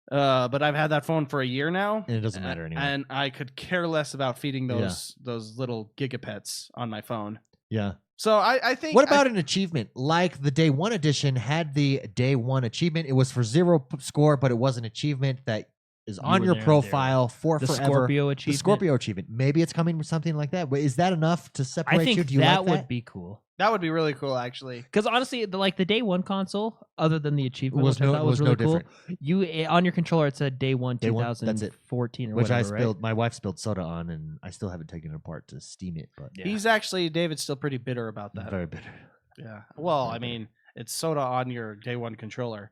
But I've had that phone for a year now, And it doesn't matter anymore. And I could care less about feeding those little gigapets on my phone. Yeah. So I think. What about an achievement like the Day One edition had the Day One achievement? It was for 0 score, but it was an achievement that is You on were your there, profile for The forever. Scorpio achievement. The Scorpio achievement. Maybe it's coming with something like that. But is that enough to separate I think you? Do you that like would be cool. That would be really cool, actually. Because honestly, the Day One console, other than the achievement, Was which I no- thought was was no really cool, you on your controller it said Day One, Day One, that's it. 2014 or Which I whatever, right? spilled. My wife spilled soda on, and I still haven't taken it apart to steam it. But Yeah. David's still pretty bitter about that. very bitter. Yeah. Well, I mean, it's soda on your Day One controller.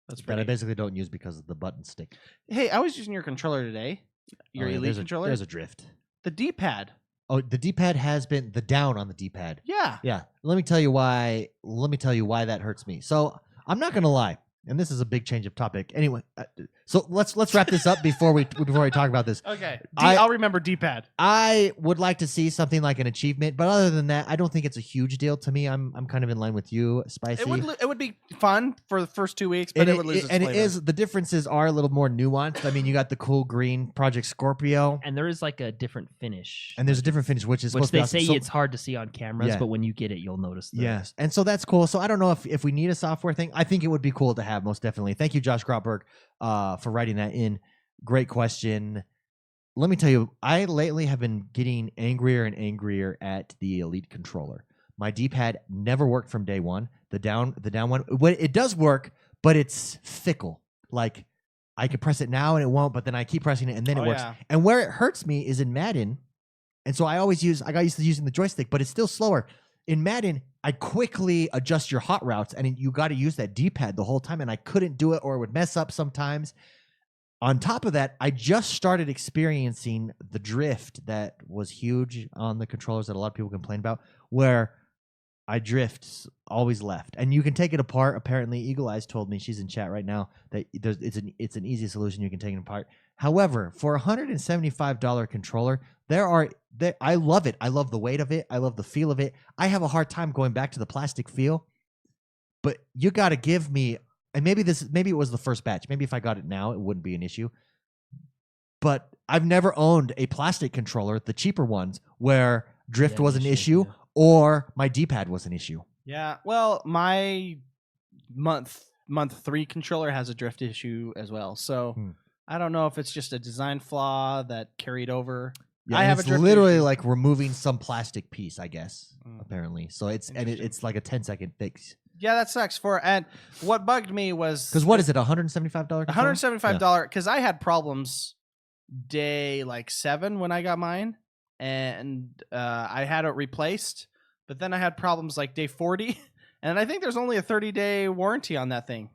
That's That I pretty. basically don't use because of the button stick. Hey, I was using your controller today. Your Oh, yeah, Elite there's controller. There's a drift. The D-pad. Oh, the D-pad has been the down on the D-pad. Yeah. Yeah. Let me tell you why that hurts me. So I'm not gonna lie, and this is a big change of topic. Anyway, so let's wrap this up before we talk about this. Okay. I- I'll remember D-pad. I would like to see something like an achievement, but other than that, I don't think it's a huge deal to me. I'm kind of in line with you, Spicy. It would be fun for the first 2 weeks, but it would lose its and flavor. it is, the differences are a little more nuanced. I mean, you got the cool green Project Scorpio, And there is like a different finish. and there's a different finish, which is which supposed to be they awesome. say So- it's hard to see on cameras, Yeah. but when you get it, you'll notice. Yes, and so that's cool. So I don't know if we need a software thing. I think it would be cool to have, most definitely. Thank you, Josh Grotberg, for writing that in. Great question. Let me tell you, I lately have been getting angrier and angrier at the Elite controller. My D-pad never worked from day one. The down one, it does work, but it's fickle. Like I could press it now and it won't, but then I keep pressing it and then it works. Yeah. And where it hurts me is in Madden. And so I got used to using the joystick, but it's still slower. In Madden, I quickly adjust your hot routes, and you got to use that D-pad the whole time, and I couldn't do it, or it would mess up sometimes. On top of that, I just started experiencing the drift that was huge on the controllers that a lot of people complain about, where I drift always left. And you can take it apart. Apparently, Eagle Eyes told me, she's in chat right now, that it's an easy solution. You can take it apart. However, for a $175 controller, I love it. I love the weight of it. I love the feel of it. I have a hard time going back to the plastic feel, but you got to give me. And maybe it was the first batch. Maybe if I got it now, it wouldn't be an issue. But I've never owned a plastic controller, the cheaper ones, where drift was an issue or my D-pad was an issue. Yeah. Well, my month 3 controller has a drift issue as well. So I don't know if it's just a design flaw that carried over. Yeah, I have it's a drift literally issue. like removing some plastic piece, I guess, apparently. So it's like a 10-second fix. Yeah, that sucks. And what bugged me was Because what is it, $175? $175 because I had problems day like 7 when I got mine, and I had it replaced. But then I had problems like day 40, and I think there's only a 30-day warranty on that thing.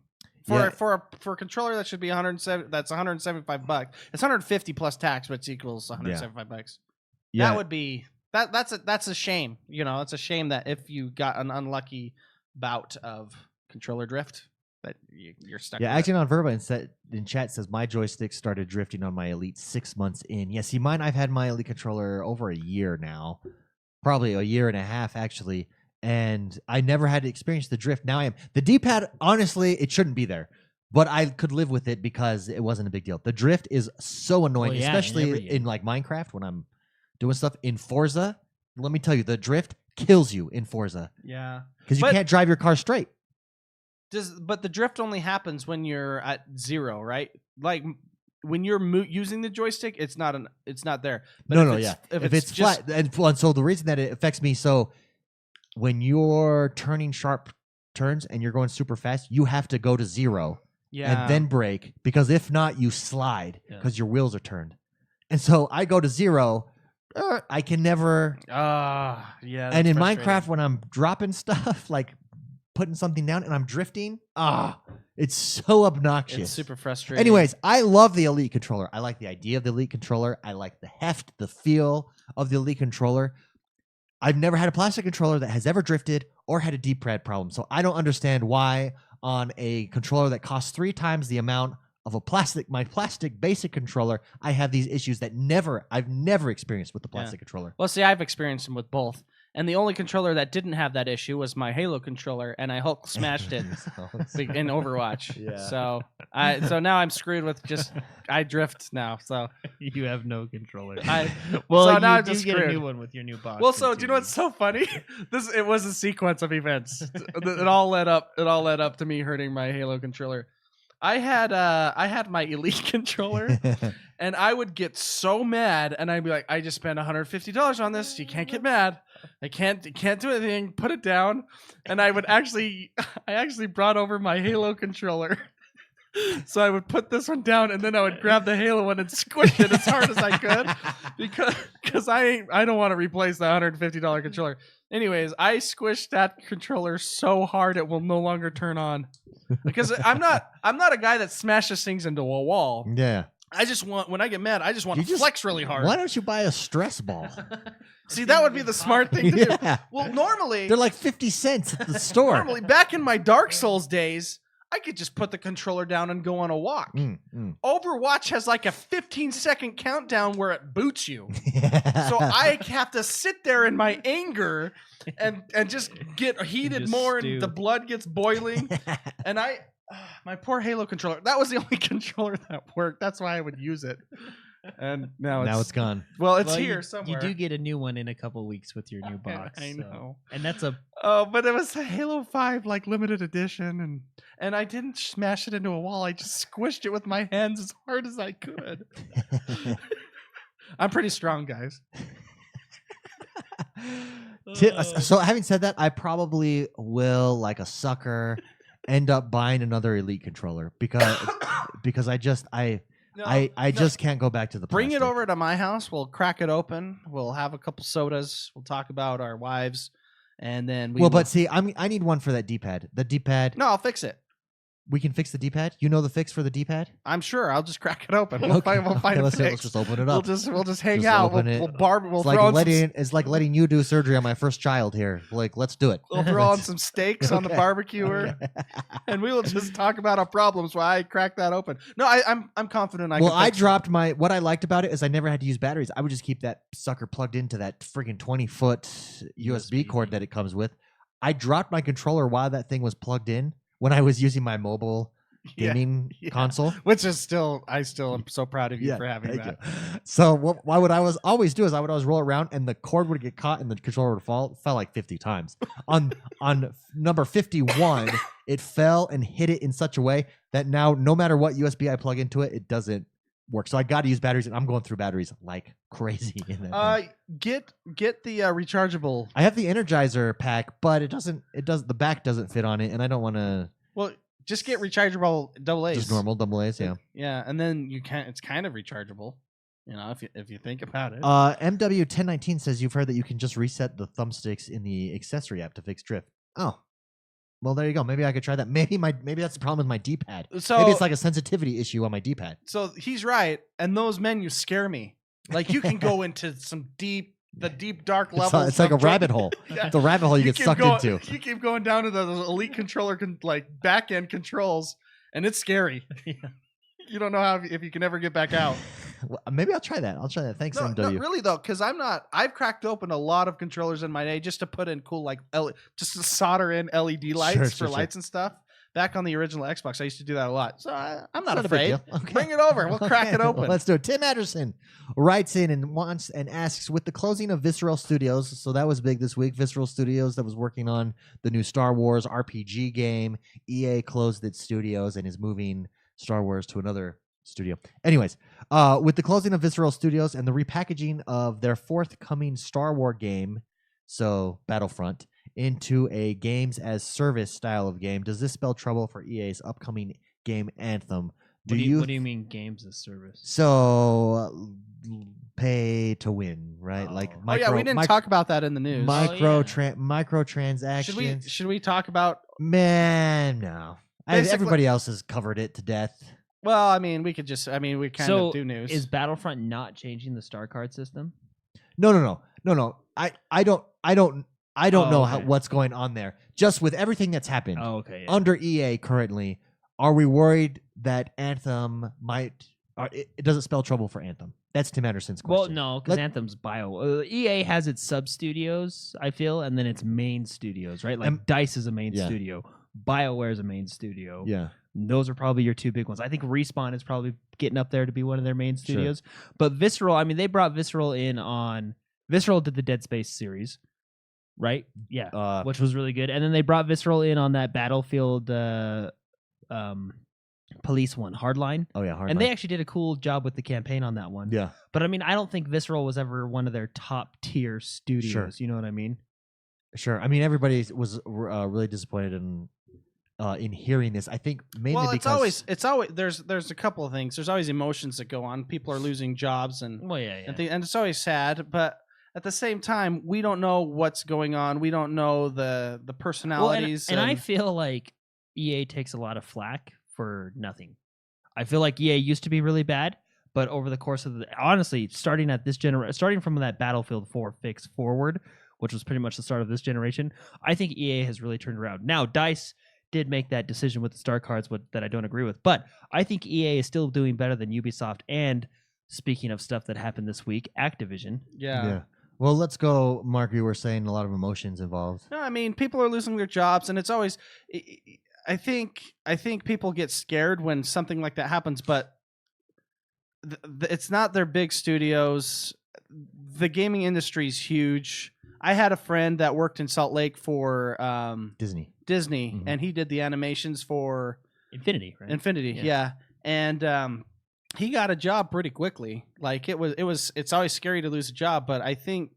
For a controller that should be $175. It's $150 plus tax, which equals $175. Yeah. That would be that's a shame. You know, it's a shame that if you got an unlucky bout of controller drift, that you're stuck. Yeah, with Action on Verba in chat says my joystick started drifting on my Elite 6 months in. Yeah, see, I've had my Elite controller over a year now, probably a year and a half actually, and I never had to experience the drift. Now I am. The D-pad, honestly, it shouldn't be there, but I could live with it because it wasn't a big deal. The drift is so annoying, especially in like Minecraft when I'm doing stuff. In Forza, let me tell you, the drift kills you in Forza. Yeah. Because you can't drive your car straight. But the drift only happens when you're at 0, right? Like when you're using the joystick, it's not there. But if it's flat, and so the reason that it affects me, so when you're turning sharp turns and you're going super fast, you have to go to 0 and then brake, because if not, you slide because your wheels are turned. And so I go to 0. I can never. And in Minecraft, when I'm dropping stuff, like putting something down and I'm drifting, it's so obnoxious. It's super frustrating. Anyways, I love the Elite controller. I like the idea of the Elite controller. I like the heft, the feel of the Elite controller. I've never had a plastic controller that has ever drifted or had a D-pad problem. So I don't understand why on a controller that costs 3 times the amount of my plastic basic controller, I have these issues that I've never experienced with the plastic controller. Well, see, I've experienced them with both. And the only controller that didn't have that issue was my Halo controller, and I Hulk smashed it in Overwatch. Yeah. So now I'm screwed with I drift now. So you have no controller. So now I'm just get screwed. a new one with your new box. Well, so do you know what's so funny? It was a sequence of events. It all led up to me hurting my Halo controller. I had my Elite controller, and I would get so mad, and I'd be like, I just spent $150 on this. You can't get mad. I can't do anything. Put it down. And I actually brought over my Halo controller. So I would put this one down, and then I would grab the Halo one and squish it as hard as I could, because I don't want to replace the $150 controller. Anyways, I squished that controller so hard it will no longer turn on, because I'm not a guy that smashes things into a wall. Yeah. I just want, when I get mad, I just want to flex really hard. Why don't you buy a stress ball? See, that would be the smart thing to do. Well, normally they're like 50 cents at the store. Normally, back in my Dark Souls days, I could just put the controller down and go on a walk. Overwatch has like a 15-second countdown where it boots you. So I have to sit there in my anger and just get heated more, and the blood gets boiling. And my poor Halo controller, that was the only controller that worked. That's why I would use it. And now it's gone. Well, it's here somewhere. You do get a new one in a couple weeks with your new box. I know. And that's a but it was a Halo 5 like limited edition, and I didn't smash it into a wall. I just squished it with my hands as hard as I could. I'm pretty strong, guys. So having said that, I probably will, like a sucker, end up buying another Elite controller because I just can't go back to the Bring plastic. it over to my house. We'll crack it open. We'll have a couple sodas. We'll talk about our wives, and then but see, I need one for that D-pad. The D-pad. No, I'll fix it. We can fix the D-pad. You know the fix for the D-pad? I'm sure. I'll just crack it open. We'll find a fix. Let's just open it up. We'll just hang out. It's like letting you do surgery on my first child here. Like, let's do it. We'll throw on some steaks on the barbecuer, and we will just talk about our problems while I crack that open. No, I'm confident I can I fix dropped what I liked about it is I never had to use batteries. I would just keep that sucker plugged into that friggin' 20-foot USB cord that it comes with. I dropped my controller while that thing was plugged in when I was using my mobile gaming console, which is I still am so proud of you for having that. So what would I always do is I would always roll around and the cord would get caught and the controller would fell like 50 times. On number 51, it fell and hit it in such a way that now no matter what USB I plug into it, it doesn't work. So I got to use batteries, and I'm going through batteries like crazy in that. Get the rechargeable. I have the Energizer pack, but the back doesn't fit on it, and I don't want to. Well, just get rechargeable AA's. Just normal AA's, yeah. Yeah, and then it's kind of rechargeable, if you think about it. MW1019 says you've heard that you can just reset the thumbsticks in the accessory app to fix drift. Oh. Well, there you go. Maybe I could try that. Maybe that's the problem with my D-pad. So maybe it's like a sensitivity issue on my D-pad. So he's right, and those menus scare me. Like, you can go into some deep dark levels. It's like a rabbit hole. Yeah. It's a rabbit hole you get sucked into. You keep going down to the elite controller back end controls, and it's scary. Yeah. You don't know if you can ever get back out. Well, maybe I'll try that. Thanks, MW. No, really though, because I've cracked open a lot of controllers in my day just to put in cool just to solder in LED lights for lights and stuff. Back on the original Xbox, I used to do that a lot. So I'm not afraid. Okay. Bring it over. We'll crack it open. Well, let's do it. Tim Anderson writes in and asks, with the closing of Visceral Studios, so that was big this week. Visceral Studios that was working on the new Star Wars RPG game. EA closed its studios and is moving Star Wars to another studio. Anyways, with the closing of Visceral Studios and the repackaging of their forthcoming Star Wars game, so Battlefront, into a games as service style of game, does this spell trouble for EA's upcoming game Anthem? What do you mean games as service? So pay to win, right? Oh. Like we didn't talk about that in the news. Microtransactions. Should we talk about? Man, no. Everybody else has covered it to death. Well, I mean, we kind of do news. Is Battlefront not changing the star card system? No. I don't know what's going on there. Just with everything that's happened under EA currently, are we worried that Anthem it doesn't spell trouble for Anthem? That's Tim Anderson's question. Well, no, because Anthem's EA has its sub studios, I feel, and then its main studios, right? Like DICE is a main studio, BioWare is a main studio. Yeah. Those are probably your two big ones. I think Respawn is probably getting up there to be one of their main studios. Sure. But Visceral, they brought Visceral in on. Visceral did the Dead Space series. Right? Yeah. Which was really good. And then they brought Visceral in on that Battlefield police one, Hardline. Oh, yeah, Hardline. And they actually did a cool job with the campaign on that one. Yeah. But I don't think Visceral was ever one of their top tier studios. Sure. You know what I mean? Sure. Everybody was really disappointed in hearing this. I think mainly because it's always there's a couple of things. There's always emotions that go on. People are losing jobs and and it's always sad, but at the same time, we don't know what's going on. We don't know the personalities. And I feel like EA takes a lot of flack for nothing. I feel like EA used to be really bad, But over the course of honestly, starting from that Battlefield 4 fix forward, which was pretty much the start of this generation, I think EA has really turned around. Now, DICE did make that decision with the star cards that I don't agree with, but I think EA is still doing better than Ubisoft. And speaking of stuff that happened this week, Activision. Yeah. Well, let's go, Mark. You were saying a lot of emotions involved. No, I mean, people are losing their jobs, and it's always. I think people get scared when something like that happens, but it's not their big studios. The gaming industry is huge. I had a friend that worked in Salt Lake for Disney, mm-hmm. and he did the animations for Infinity, right? Infinity, yeah. And he got a job pretty quickly. Like it's always scary to lose a job, but I think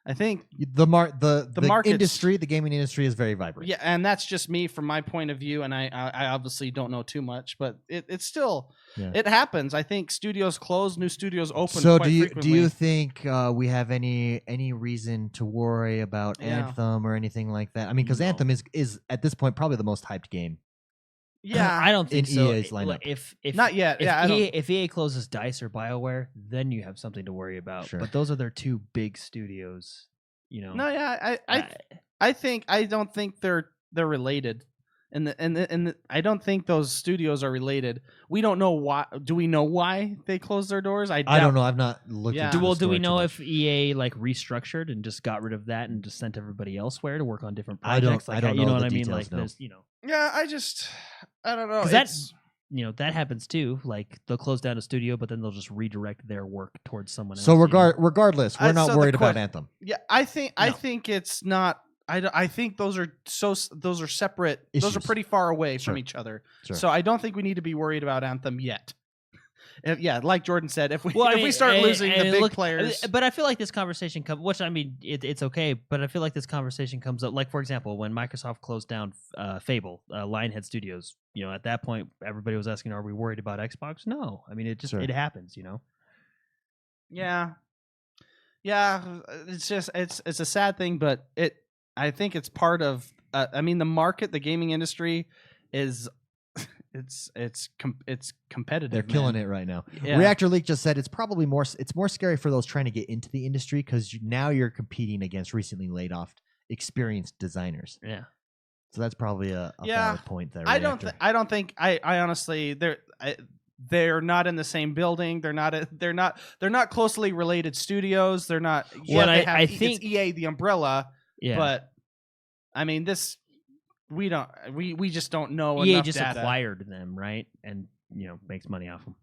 the industry, the gaming industry, is very vibrant. Yeah, and that's just me from my point of view, and I obviously don't know too much, but it's still it happens. I think studios close, new studios open. So quite frequently. do you think we have any reason to worry about Anthem or anything like that? I mean, because Anthem is at this point probably the most hyped game. Yeah, I don't think in so. EA's lineup. If not yet, if EA closes DICE or BioWare, then you have something to worry about. Sure. But those are their two big studios. No, yeah, I don't think they're related, and I don't think those studios are related. We don't know why. Do we know why they closed their doors? I don't know. I've not looked. Yeah. Into do we know if EA restructured and just got rid of that and just sent everybody elsewhere to work on different projects? I don't know. You know what I mean? Details, there's Yeah, I don't know. Because that happens too. Like they'll close down a studio, but then they'll just redirect their work towards someone else. So regardless, we're not worried about Anthem. Yeah, I think it's not. I think those are separate. Issues. Those are pretty far away from each other. Sure. So I don't think we need to be worried about Anthem yet. Like Jordan said, if we start losing the big players, but I feel like this conversation comes. Which I mean, it's okay, but I feel like this conversation comes up. Like for example, when Microsoft closed down Fable, Lionhead Studios. At that point, everybody was asking, "Are we worried about Xbox?" No, I mean it just it happens. Yeah. It's just it's a sad thing, but I think it's part of. I mean, the market, the gaming industry, is. It's competitive. They're killing it right now. Yeah. Reactor Leak just said it's probably more scary for those trying to get into the industry because now you're competing against recently laid off experienced designers. Yeah. So that's probably a valid point there. I don't think I honestly they're not in the same building. They're not closely related studios. They're not. I think it's EA the umbrella. Yeah. But I mean this. We just don't know EA enough just data. Acquired them, right? And makes money off them.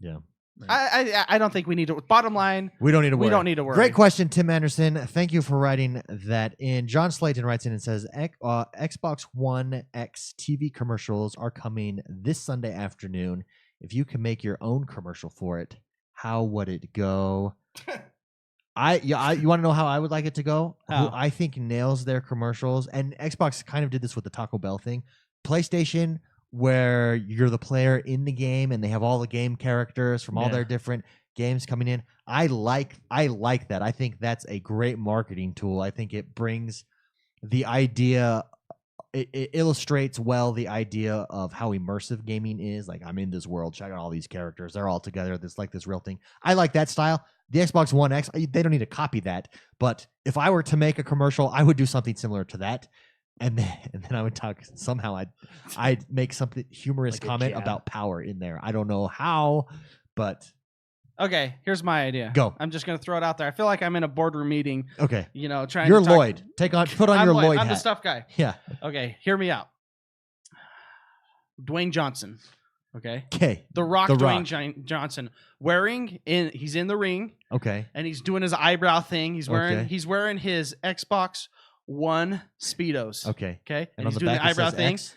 Yeah. Right. I don't think we need to. Bottom line, we don't need to worry. We don't need to worry. Great question, Tim Anderson. Thank you for writing that in. John Slayton writes in and says, Xbox One X TV commercials are coming this Sunday afternoon. If you can make your own commercial for it, how would it go? You want to know how I would like it to go? How? Who I think nails their commercials, and Xbox kind of did this with the Taco Bell thing. PlayStation, where you're the player in the game, and they have all the game characters from all their different games coming in. I like that. I think that's a great marketing tool. I think it brings the idea. It illustrates well the idea of how immersive gaming is. Like, I'm in this world. Check out all these characters. They're all together. This real thing. I like that style. The Xbox One X, they don't need to copy that. But if I were to make a commercial, I would do something similar to that. And then I would talk, somehow I'd make something humorous comment about power in there. I don't know how, but... Okay, here's my idea. Go. I'm just going to throw it out there. I feel like I'm in a boardroom meeting. Okay. Trying You're to talk. Lloyd. Put on your Lloyd hat. I'm the stuff guy. Yeah. Okay, hear me out. Dwayne Johnson. Okay. The Rock. Dwayne Johnson he's in the ring. Okay. And he's doing his eyebrow thing. He's wearing his Xbox One Speedos. Okay. Okay. And he's doing the eyebrow thing. X?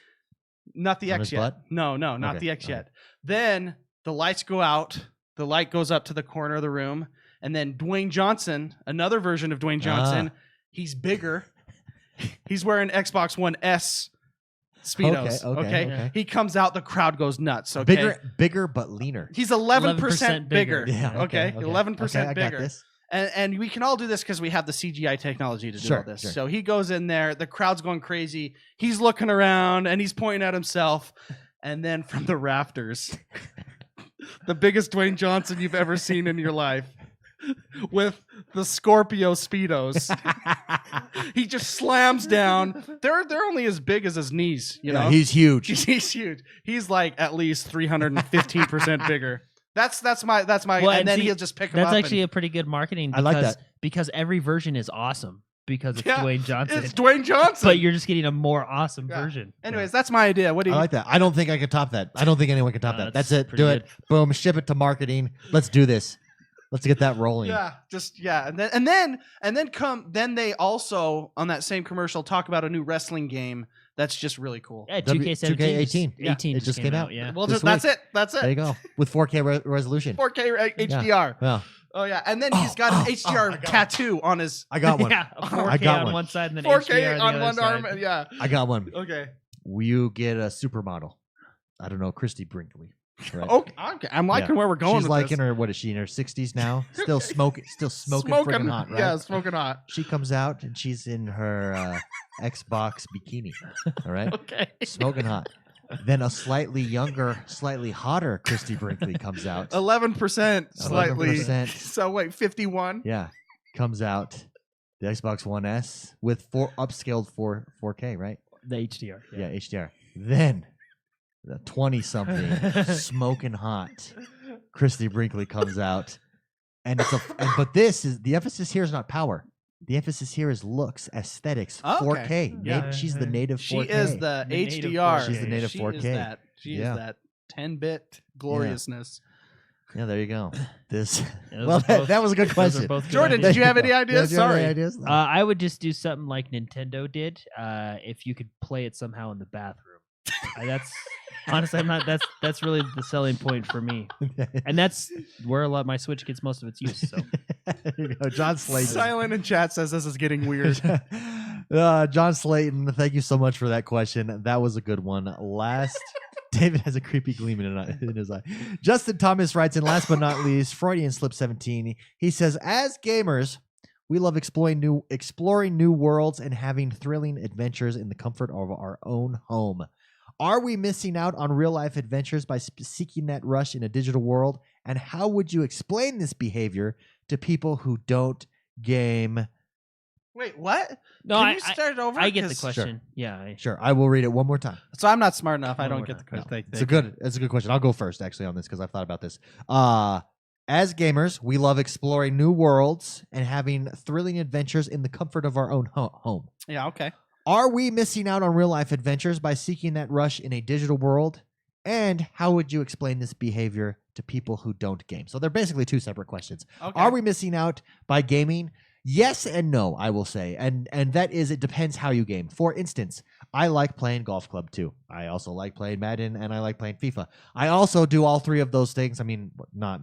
Not the On X his yet. butt? No, not the X yet. Then the lights go out. The light goes up to the corner of the room, and then Dwayne Johnson, another version of Dwayne Johnson, he's bigger. He's wearing Xbox One S Speedos. Okay. He comes out, the crowd goes nuts. Okay. Bigger but leaner. He's 11% bigger. Yeah. Okay. 11% bigger. I got this. And we can all do this because we have the CGI technology to do all this. Sure. So he goes in there, the crowd's going crazy. He's looking around and he's pointing at himself. And then from the rafters, the biggest Dwayne Johnson you've ever seen in your life, with the Scorpio Speedos. He just slams down. They're only as big as his knees. You know, he's huge. He's huge. He's like at least 315% bigger. That's my. Well, and then see, he'll just pick them up. That's actually a pretty good marketing. I like that because every version is awesome because it's Dwayne Johnson. It's Dwayne Johnson, but you're just getting a more awesome version. Anyways, that's my idea. What do you? I like that. I don't think I could top that. I don't think anyone can top that. That's it. pretty Do good. it. Boom. Ship it to marketing. Let's do this. Let's get that rolling. And then they also on that same commercial talk about a new wrestling game that's just really cool. Yeah, 2K17. 2K18. 18 It just came out. Yeah. Well, This that's it. That's There you it. go. With 4K resolution. 4K HDR. Yeah. Oh yeah, and then he's got an HDR tattoo on his. I got one. Yeah, a 4K I got on one. one side and then 4K HDR on the one other arm. side. Yeah. I got one. Okay. You get a supermodel. I don't know, Christy Brinkley. Right? Okay. I'm liking where we're going. She's with like this. in her, what is she, in her 60s now? Still smoking freaking hot, right? Yeah, smoking hot. She comes out and she's in her Xbox bikini, all right? Okay. Smoking hot. Then a slightly younger, slightly hotter Christy Brinkley comes out. 11%, slightly. 11%. So wait, 51. Yeah, comes out. The Xbox One S with upscaled 4K, right? The HDR. Yeah, HDR. Then the 20-something smoking hot Christy Brinkley comes out, and but this is the emphasis here is not power. The emphasis here is looks, aesthetics, Oh, 4K. Yeah. She's the native 4K. She is the native HDR. 4K. She's the native She 4K. Is that. She Yeah. is that 10-bit gloriousness. Yeah, there you go. This. Yeah, those Well, are both- that was a good those are question. both good Jordan, ideas. did you have any ideas? Do you have any Sorry. ideas? No. I would just do something like Nintendo did. If you could play it somehow in the bathroom. That's honestly, I'm not. That's really the selling point for me, and that's where a lot my Switch gets most of its use. So There you go. John Slayton. Silent in chat says this is getting weird. John Slayton, thank you so much for that question. That was a good one. Last, David has a creepy gleam in his eye. Justin Thomas writes, and last but not least, Freudian Slip 17. He says, as gamers, we love exploring new worlds and having thrilling adventures in the comfort of our own home. Are we missing out on real life adventures by seeking that rush in a digital world? And how would you explain this behavior to people who don't game? Wait, what? no, Can you start it over? I get the 'Cause- question. Yeah, Sure, I will read it one more time. So I'm not smart enough. I One don't more get the time. question. It's a good question. I'll go first actually on this because I've thought about this. As gamers, we love exploring new worlds and having thrilling adventures in the comfort of our own home. Yeah. Okay. Are we missing out on real life adventures by seeking that rush in a digital world? And how would you explain this behavior to people who don't game? So they're basically two separate questions. Okay. Are we missing out by gaming? Yes and no, I will say. And that is, it depends how you game. For instance, I like playing Golf Club too. I also like playing Madden and I like playing FIFA. I also do all three of those things. I mean, not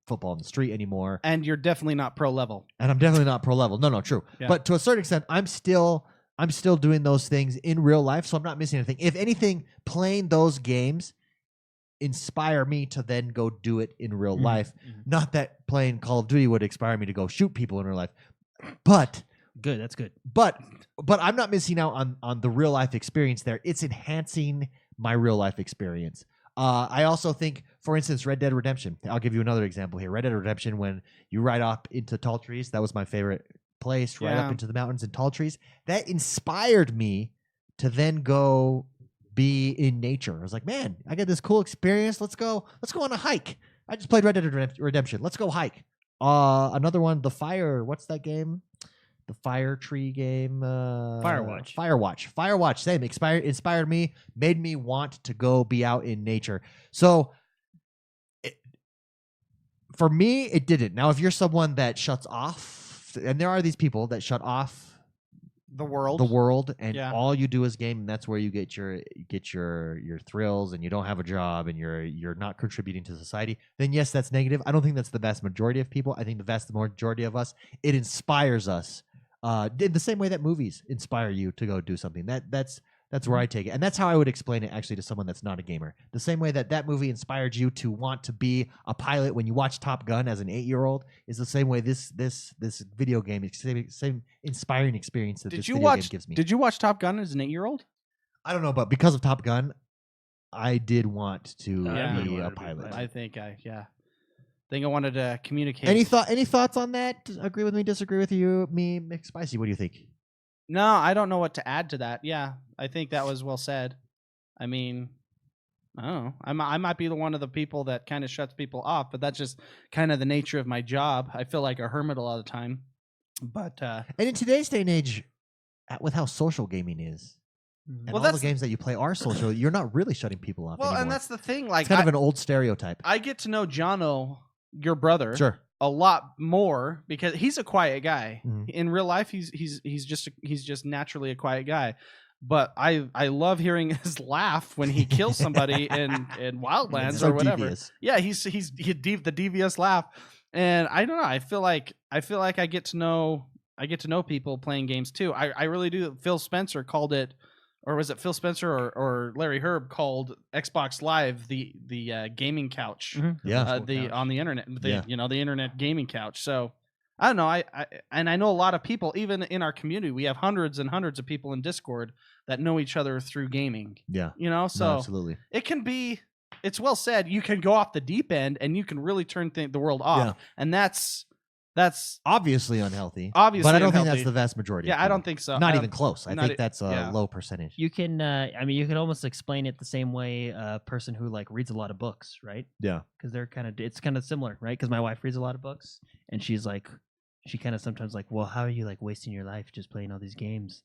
football in the street anymore. And you're definitely not pro level. And I'm definitely not pro level. No, true. Yeah. But to a certain extent, I'm still doing those things in real life, so I'm not missing anything. If anything, playing those games inspire me to then go do it in real life. Not that playing Call of Duty would inspire me to go shoot people in real life. But good. That's good. but I'm not missing out on the real life experience there. It's enhancing my real life experience. I also think, for instance, Red Dead Redemption. I'll give you another example here. Red Dead Redemption, when you ride up into tall trees, that was my favorite place, right up into the mountains and tall trees. That inspired me to then go be in nature. I was like, man, I got this cool experience. Let's go on a hike. I just played Red Dead Redemption. Let's go hike. Another one, what's that game? The fire tree game. Firewatch. Firewatch. Same. Inspired me, made me want to go be out in nature. So for me, it didn't. Now, if you're someone that shuts off, and there are these people that shut off The world. and all you do is game, and that's where you get your thrills, and you don't have a job, and you're not contributing to society, then yes, that's negative. I don't think that's the vast majority of people. I think the vast majority of us, it inspires us in the same way that movies inspire you to go do something. That's where I take it, and that's how I would explain it actually to someone that's not a gamer. The same way that movie inspired you to want to be a pilot when you watch Top Gun as an 8-year-old is the same way this video game is the same inspiring experience that this video game gives me. Did you watch Top Gun as an 8-year-old? I don't know, but because of Top Gun, I did want to Yeah. be wanted a to be a pilot. pilot. I think I wanted to communicate. Any thoughts on that? Agree with me? Disagree with you? Me, McSpicy. What do you think? No, I don't know what to add to that. Yeah, I think that was well said. I mean, I don't know. I might be one of the people that kind of shuts people off, but that's just kind of the nature of my job. I feel like a hermit a lot of the time. But And in today's day and age, with how social gaming is, and Well, all that's the games that you play are social, you're not really shutting people off well, anymore. and that's the thing. Like, it's kind of an old stereotype. I get to know Jono, your brother, Sure. a lot more because he's a quiet guy. Mhm. In real life, he's just naturally a quiet guy. But I love hearing his laugh when he kills somebody in Wildlands So or whatever. devious. Yeah, the devious laugh, and I don't know. I feel like I get to know people playing games too. I really do. Phil Spencer called it, or was it Phil Spencer or Larry Herb called Xbox Live the gaming couch. Yeah. On the internet, Yeah. the internet gaming couch. So I don't know. I know a lot of people, even in our community, we have hundreds and hundreds of people in Discord that know each other through gaming. Yeah. So No, absolutely. it can be. It's well said. You can go off the deep end, and you can really turn the world off, Yeah. and that's Obviously unhealthy. Obviously but I don't think unhealthy. that's the vast majority. yeah. of I people. don't think so. Not even close. I not think e- that's a yeah. low percentage. You can, you can almost explain it the same way a person who like reads a lot of books, right? Yeah. Because it's kind of similar, right? Because my wife reads a lot of books, and she kind of sometimes like, well, how are you like wasting your life just playing all these games,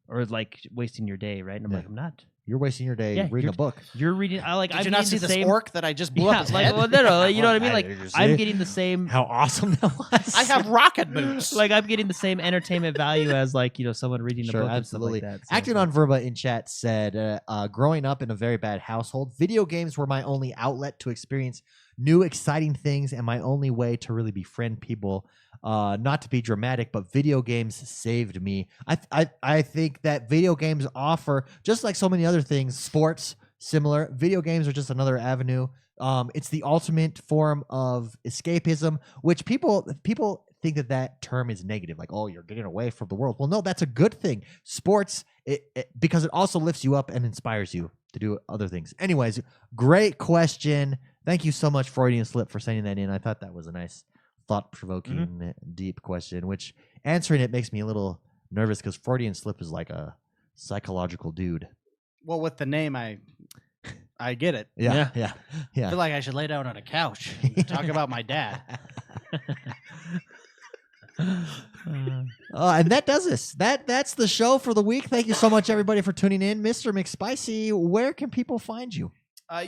or like wasting your day, right? And I'm Yeah. like, I'm not. You're wasting your day Yeah, reading a book. You're reading. Did I'm you not getting see the this same orc that I just blew up his like, head? well, no, you know what I mean? Like, Did you see I'm getting the same. How awesome that was. I have rocket boots. Like, I'm getting the same entertainment value as like someone reading a Sure, book absolutely. and stuff like that. So, Acting on Verba in chat said, growing up in a very bad household, video games were my only outlet to experience new exciting things and my only way to really befriend people. Not to be dramatic, but video games saved me. I think that video games offer, just like so many other things, sports, similar. Video games are just another avenue. It's the ultimate form of escapism, which people think that term is negative, like, oh, you're getting away from the world. Well, no, that's a good thing. Sports, because it also lifts you up and inspires you to do other things. Anyways, great question. Thank you so much, Freudian Slip, for sending that in. I thought that was a nice, thought-provoking, deep question, which answering it makes me a little nervous because Freudian Slip is like a psychological dude. Well, with the name, I get it. Yeah. I feel like I should lay down on a couch and talk about my dad. And that does this. That's the show for the week. Thank you so much, everybody, for tuning in. Mr. McSpicy, where can people find you?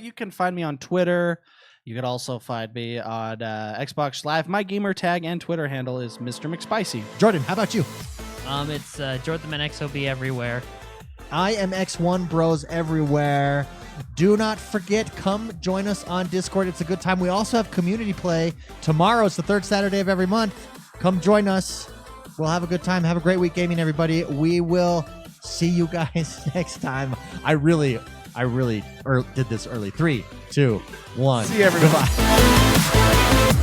You can find me on Twitter. You could also find me on Xbox Live. My gamer tag and Twitter handle is Mr. McSpicy. Jordan, how about you? It's Jordan XOB everywhere. I am XoneBros everywhere. Do not forget, come join us on Discord. It's a good time. We also have community play tomorrow. It's the third Saturday of every month. Come join us. We'll have a good time. Have a great week gaming, everybody. We will see you guys next time. I really did this early. 3, 2, 1. See you, everybody. Goodbye.